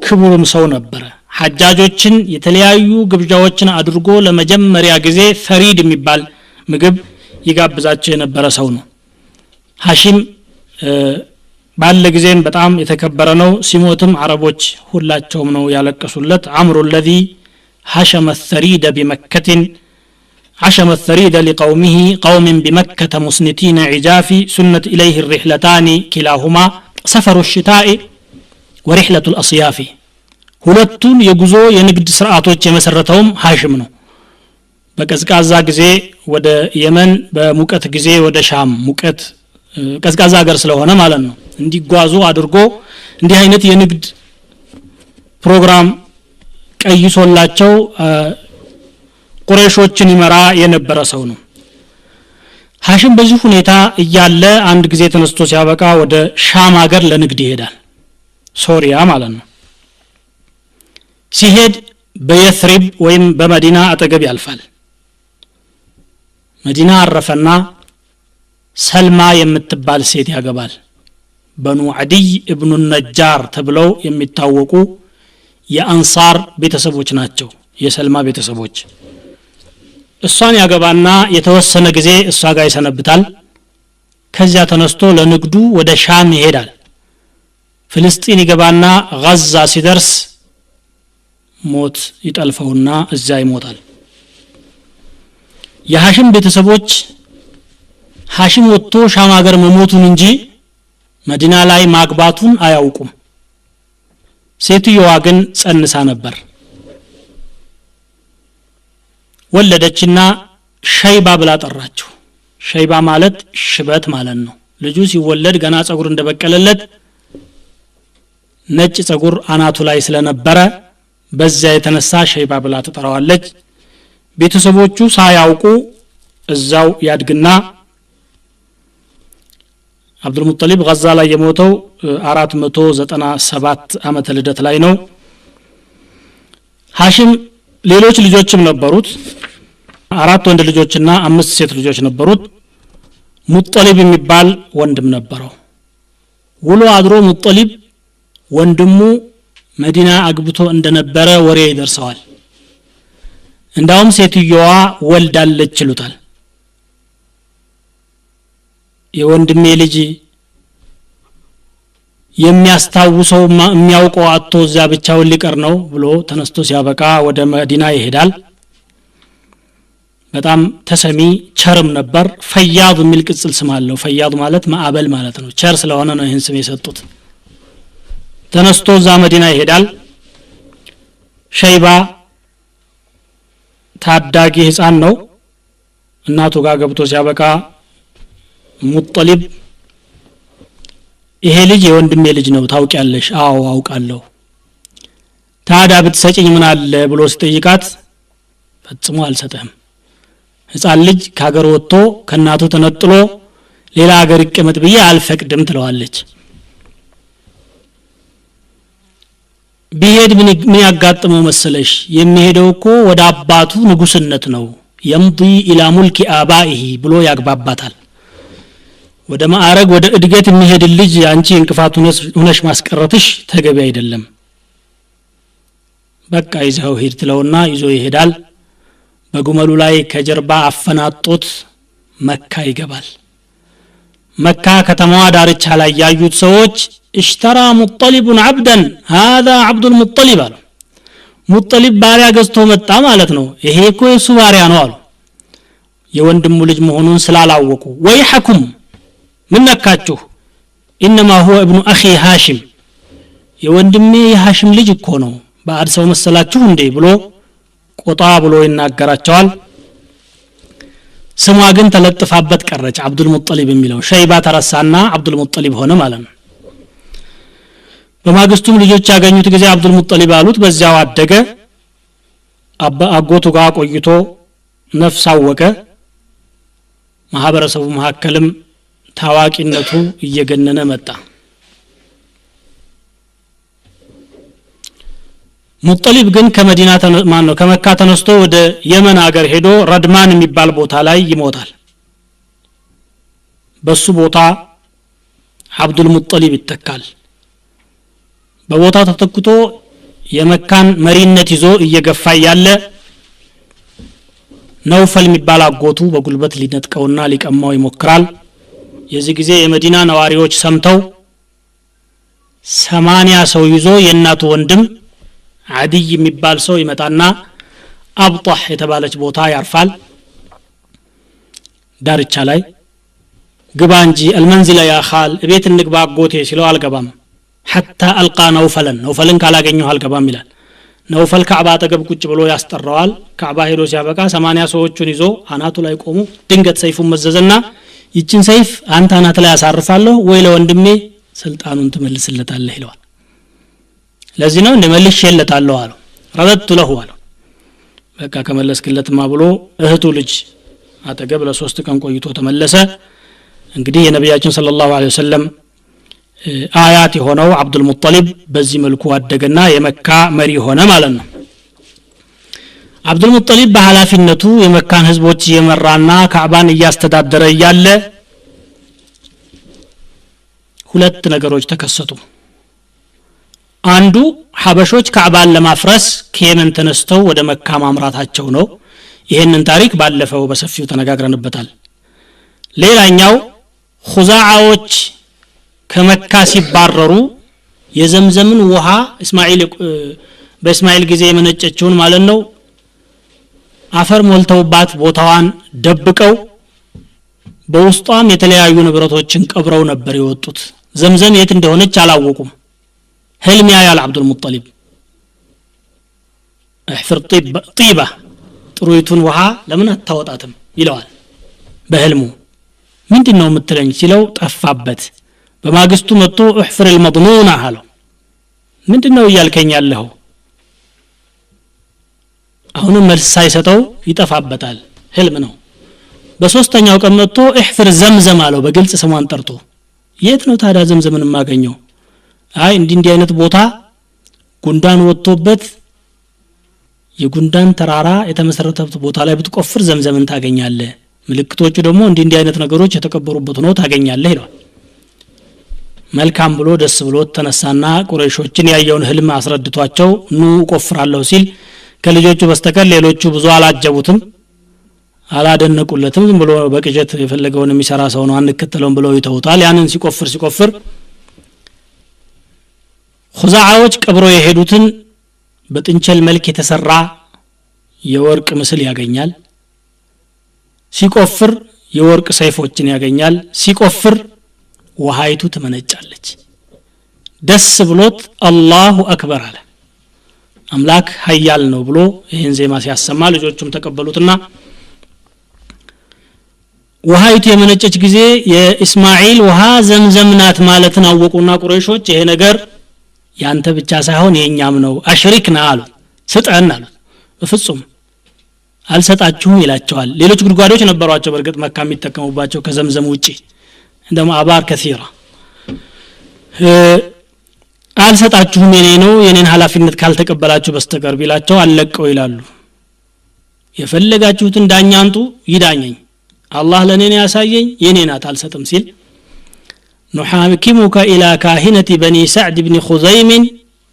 Speaker 1: ክቡርም ሰው ነበረ ሐጃጆችን የተለያዩ ግብዣዎችን አድርጎ ለመጀመሪያ ጊዜ ፈሪድ የሚባል ምግብ ይጋብዛቸው የነበረ ሰው ነው ሃሺም ባለ ጊዜም በጣም የተከበረ ነው ሲሞትም አረቦች ሁላቸውም ነው ያለቀሱለት አምሩ الذي حشم الثريد بمكة عشم الثريد لقومه قوم بمكة مسنتين عجاف سنت إليه الرحلتان كلاهما سفر الشتاء ورحلة الأصياف ሁለቱን የጉዞ የንግድ ስርዓቶች የመሰረተውም ሃሺም ነው በቀዝቃዛ ጊዜ ወደ የመን በሙቀት ጊዜ ወደ ሻም ሙቀት ቀዝቃዛ ሀገር ስለሆነ ማለት ነው እንዲጓዙ አድርጎ እንዲህ አይነት የንግድ ፕሮግራም ቀይሶላቸው ቁረይሾችን ይመራ የነበረ ሰው ነው ሃሺም በዚህ ሁኔታ እያለ አንድ ጊዜ ተነስቶ ሲያበቃ ወደ ሻም ሀገር ለንግድ ይሄዳል ሶሪያ ማለት ነው ሲሄድ በየስሪብ ወይም በመዲና አጠገብ ያልፋል መዲና አረፈና ሰልማ የምትባል ሴት ያገባል በኑ አዲይ ኢብኑ ነጃር ተብለው የሚታወቁ የአንሳር ቤተሰቦች ናቸው የሰልማ ቤተሰቦች እሷን ያገባና የተወሰነ ጊዜ እሷ ጋር ይሰነብታል ከዚያ ተነስቶ ለንግዱ ወደ ሻም ይሄዳል ፍልስጤም ይገባና ጋዛ ሲደርስ ሞት ይጠልፈውና እዛ ይሞታል የሃሺም ቤተሰቦች ሃሺም ወጥቶ ሻም ሀገር መሞቱን እንጂ መዲና ላይ ማግባቱን አያውቁም ሴትየዋ ግን ጸንሳ ነበር ወለደችና ሸይባ ብላ ጠራችው ሸይባ ማለት ሽበት ማለት ነው ልጁ ሲወለድ ገና ጸጉር እንደበቀለለት ነጭ ጸጉር አናቱ ላይ ስለነበረ በዛ የተነሳ ሸይባ ብላ ተጠራዋለች ቤተሰቦቹ ሳያውቁ እዛው ያድግና አብዱል ሙጠሊብ ጋዛ ላይ የሞተው 497 ዓመተ ልደት ላይ ነው ሃሺም ሌሎች ልጆችም ነበሩት 4 ወንድ ልጆችና 5 ሴት ልጆች ነበሩት ሙጠሊብ የሚባል ወንድም ነበረው ውሎ አድሮ ሙጠሊብ ወንድሙ መዲና አግብቶ እንደነበረ ወሬ ይደርሰዋል እንዳውም ሴትየዋ ወልዳለች ይሉታል የወንድሜ ልጅ የሚያስታውሰው የሚያውቀው አጥቶ እዛ ብቻውን ሊቀር ነው ብሎ ተነስቶ ሲያበቃ ወደ መዲና ይሄዳል በጣም ተሰሚ ቸርም ነበር ፈያድ የሚል ቅጽል ስም አለው ፈያድ ማለት ማዕበል ማለት ነው ቸር ስለሆነ ነው ይህን ስም የሰጡት ተነስቶ እዛ መዲና ይሄዳል ሸይባ ታዳጊ ህፃን ነው እናቱ ጋር ገብቶ ሲያበቃ ሙጠሊብ ይሄ ልጅ የወንድሜ ልጅ ነው ታውቂያለሽ አዎ አውቃለሁ ታዲያ ብትሰጪኝ ምን አለ ብሎ ሲጠይቃት ፈጽሞ አልሰጠህም ህፃን ልጅ ከሀገር ወጥቶ ከናቱ ተነጥሎ ሌላ ሀገር ይቀመጥ ብዬ አልፈቅድም ትለዋለች ቢሄድ ምን ያጋጥመው መሰለሽ የሚሄደው እኮ ወደ አባቱ ንጉስነት ነው يمضي الى ملك ابائه ብሎ ያግባባታል ወደ ማዕረግ ወደ እድገት የሚሄድ ልጅ አንቺ እንቅፋት ሆነሽ ማስቀረትሽ ተገቢ አይደለም በቃ ይዘው ሄድ ትለውና ይዞ ይሄዳል በጉመሉ ላይ ከጀርባ አፈናጦት መካ ይገባል መካ ከተማዋ ዳርቻ ላይ ያዩት ሰዎች اشترى مطلب عبدا هذا عبد المطلب አሉ ሙጠሊብ ባሪያ ገዝቶ መጣ ማለት ነው ይሄ እኮ የሱ ባሪያ ነው አሉ የወንድሙ ልጅ መሆኑን ስላላወቁ ወይሐኩም ምን ነካችሁ انما هو ابن اخي هاشم የወንድሜ የሃሽም ልጅ እኮ ነው ባዕድ ሰው መሰላችሁ እንዴ ብሎ ቆጣ ብሎ ይናገራቸዋል ስሟ ግን ተለጥፋበት ቀረች አብዱል ሙጠሊብ የሚለው ሸይባ ተረሳና አብዱል ሙጠሊብ ሆነ ማለት ነው በማግስቱም ልጆች ያገኙት ጊዜ አብዱል ሙጠሊብ አሉት በዚያው አደገ አጎቱ ጋር ቆይቶ ነፍስ አወቀ ማህበረሰቡ መሐከልም ታዋቂነቱ እየገነነ መጣ ሙጠሊብ ግን ከመዲና ነው ከመካ ተነስቶ ወደ የመን ሀገር ሄዶ ረድማን የሚባል ቦታ ላይ ይሞታል በሱ ቦታ አብዱል ሙጠሊብ ይተካል በቦታው ተተክቶ የመካን መሪነት ይዞ እየገፋ ያለ ነውፈል የሚባል አጎቱ በጉልበት ሊነጥቀውና ሊቀማው ይሞክራል የዚህ ጊዜ የመዲና ነዋሪዎች ሰምተው 80 ሰው ይዞ የናቱ ወንድም አዲይ የሚባል ሰው ይመጣና አብጣህ የተባለች ቦታ ያርፋል ዳርቻ ላይ ግባ እንጂ المنزل يا خال ቤት እንግባ አጎቴ ሲለው አልገባም حتى القى نوفلن ካላገኘው አልገባም ይላል ነውፈል ካዕባ አጠገብ ቁጭ ብሎ ያስጠራዋል ካዕባ ሄዶ ሲያበቃ 80 ሰዎችን ይዞ አናቱ ላይ ቆሙ ድንገት ሰይፉን መዘዘና ይችን ሰይፍ አንተ አናት ላይ ያሳርፋለሁ ወይ ለወንድሜ ስልጣኑን ትመልስለታለህ ይለዋል ለዚህ ነው እንደመልሽለታለሁ አለው ረደቱ ለሁ አለው በቃ ከመለስክለትማ ብሎ እህቱ ልጅ አጠገብ ለ3 ቀን ቆይቶ ተመለሰ እንግዲህ የነብያችን ሰለላሁ ዐለይሂ ወሰለም አያት የሆነው አብዱል ሙጠሊብ በዚህ መልኩ አደገና የመካ መሪ ሆነ ማለት ነው አብዱል ሙጠሊብ በኃላፊነቱ የመካን ህዝቦች የመራና ካዕባን ያስተዳደረ ያለ ሁለት ነገሮች ተከሰቱ አንዱ ሐበሾች ካዕባን ለማፍረስ ከየመን ተነስተው ወደ መካ ማምራታቸው ነው ይሄንን ታሪክ ባለፈው በሰፊው ተነጋግረንበታል ሌላኛው ኹዛዓዎች ከመካ ሲባረሩ የዘምዘምን ውሃ በእስማኤል ጊዜ የመነጨችውን ማለት ነው አፈር ሞልተውባት ቦታዋን ደብቀው በውስጧም የተለያዩ ንብረቶችን ቀብረው ነበር የወጡት ዘምዘም የት እንደሆነች አላወቁም ህልም ያያል አብዱል ሙጠሊብ احفر طيبه ጥሩይቱን ውሃ ለምን አታወጣትም ይለዋል በህልሙ ምንድነው የምትለኝ ሲለው ጠፋበት በማግስቱ መጥቶ احفر المضنون አለው ምንድነው እያልከኝ ያለው አሁን መልስ ሳይሰጠው ይጠፋበታል ህልም ነው በሶስተኛው ቀን መጥቶ احفر ዘምዘም አለው በግልጽ ስሟን ጠርቶ የት ነው ታዲያ ዘምዘምን ማገኘው አይ እንዲህ አይነት ቦታ ጉንዳን ወጥቶበት የጉንዳን ተራራ የተመሰረተበት ቦታ ላይ ብትቆፍር ዘምዘምን ታገኛለህ ምልክቶቹ ደግሞ እንዲህ አይነት ነገሮች የተቀበሩበት ነው ታገኛለህ ይላል መልካም ብሎ ደስ ብሎ ተነሳና ቁረይሾችን ያየውን ህልም አስረድቷቸው ኑ ቆፍራለሁ ሲል ከልጆቹ በስተቀር ሌሎቹ ብዙ አላጀቡትም አላደነቁለትም ዝም ብሎ በቅጀት የፈለገውን የሚሰራ ሰው ነው አንከተለውም ብለው ይተውታል ያንን ሲቆፍር ኹዛዓዎች ቀብሮ የሄዱትን በጥንቸል መልክ የተሰራ የወርቅ ምስል ያገኛል ሲቆፍር የወርቅ ሰይፎችን ያገኛል ሲቆፍር ውሃይቱ ትመነጫለች ደስ ብሎት አላሁ አክበር አለ አምላክ ኃያል ነው ብሎ ይሄን ዜማ ሲያሰማ ልጆቹም ተቀበሉትና ውሃይቱ የመነጨች ጊዜ የኢስማኤል ውሃ ዘምዘም ናት ማለትን አወቁና ቁረይሾች ይሄ ነገር ያንተ ብቻ ሳይሆን የኛም ነው አሽሪክና አሉ ስጠን አሉ በፍጹም አልሰጣችሁም ይላቸዋል ሌሎች ጉድጓዶች ነበሯቸው በርግጥ መካ የሚጠቀሙባቸው ከዘምዘም ውጪ እንደማ አባር ከሲራ አልሰጣችሁም የኔ ነው የኔን ሐላፊነት ካልተቀበላችሁ በስተቀር ቢላቸው አለቀው ይላሉ የፈለጋችሁትን ዳኛ አንጡ ይዳኘኝ አላህ ለኔ ያሳየኝ የኔ ናት አልሰጥም ሲል نحاكمك إلى كاهنة بني سعد بن خزيم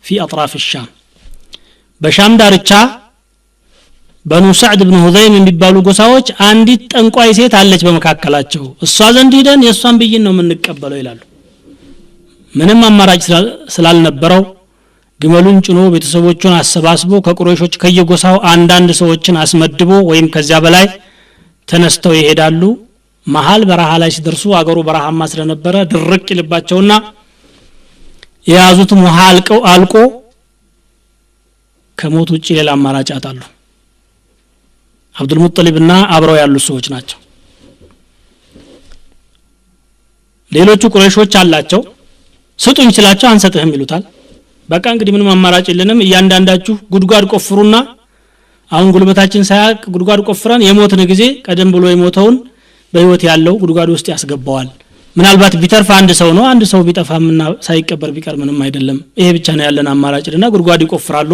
Speaker 1: في أطراف الشام بشام دارچا بنو سعد بن خزيم የሚባሉ ጎሳዎች አንዲት ጠንቋይ ሴት አለች በመካከላቸው እሷ ዘንድ ሄደን የሷን ብይን ነው የምንቀበለው ይላሉ ምንም አማራጭ ስላልነበረው ግመሉን ጭኖ ቤተሰቦቹን አሰባስቦ ከቁረይሾች ከየጎሳው አንዳንድ ሰዎችን አስመድቦ ወይም ከዚያ በላይ ተነስተው ይሄዳሉ መሃል በረሃ ላይ ሲደርሱ አገሩ በረሃማ ስለነበረ ድርቅ ይልባቸውና የያዙት ውሃ አልቆ ከሞት ውጪ ሌላ አማራጭ አጣሉ አብዱል ሙጠሊብና አብረው ያሉ ሰዎች ናቸው ሌሎቹ ቁረይሾች አላቸው ስጡኝ ስላቸው አንሰጥህም ይሉታል በቃ እንግዲህ ምንም አማራጭ የለንም እያንዳንዳችሁ ጉድጓድ ቆፍሩና አሁን ጉልበታችን ሳያቅ ጉድጓድ ቆፍረን የሞትን ጊዜ ቀደም ብሎ የሞተውን በህይወት ያለው ጉድጓድ ውስጥ ያስገባዋል ምናልባት ቢተርፍ አንድ ሰው ነው አንድ ሰው ቢጠፋምና ሳይቀበር ቢቀር ምንም አይደለም ይሄ ብቻ ነው ያለን አማራጭና ጉድጓድ ይቆፍራሉ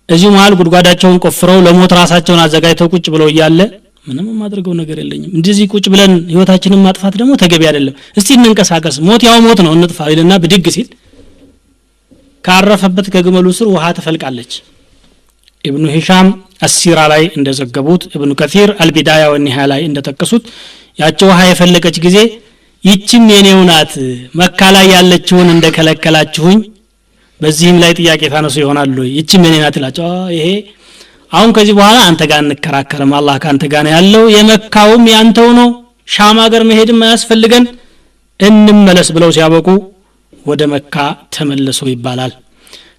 Speaker 1: እዚህ መሃል ጉድጓዳቸውን ቆፍረው ለሞት ራሳቸውን አዘጋጅተው ቁጭ ብለው ይያለ ምንም ማድረገው ነገር የለኝም እንደዚህ ቁጭ ብለን ህይወታችንን ማጥፋት ደግሞ ተገቢ አይደለም እስቲ እንንቀሳቀስ ሞት ያው ሞት ነው እንጥፋ ይልና ብድግ ሲል ካረፈበት ከግመሉ ስር ውሃ ተፈልቃለች ኢብኑ ሂሻም አሲራ ላይ እንደዘገቡት ኢብኑ ከሲር አልቢዳያ ወኒሃያ ላይ እንደተከሱት ያቸው ውሃ የፈለቀች ጊዜ ይችም የኔው ናት መካ ላይ ያለችውን እንደከለከላችሁኝ በዚህም ላይ ጥያቄ ታነሱ ይሆናል ይችም የኔ ናት ይላቸው ይሄ አሁን ከዚህ በኋላ አንተ ጋር እንከራከርም አላህ ካንተ ጋር ነው ያለው የመካውም ያንተው ነው ሻም ሀገር መሄድም አያስፈልገን እንመለስ ብለው ሲያበቁ ወደ መካ ተመለሱ ይባላል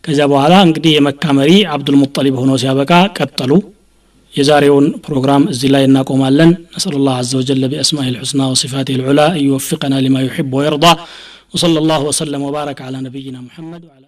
Speaker 1: ከዛ በኋላ እንግዲህ የመካ መሪ አብዱል ሙጠሊብ ሆኖ ሲያበቃ ቀጠሉ የዛሬውን ፕሮግራም እዚህ ላይ እናቆማለን ነስአሉላህ عز وجل بأسمائه الحسنى وصفاته العلى أن يوفقنا لما يحب ويرضى وصلى الله وسلم وبارك على نبينا محمد وعلى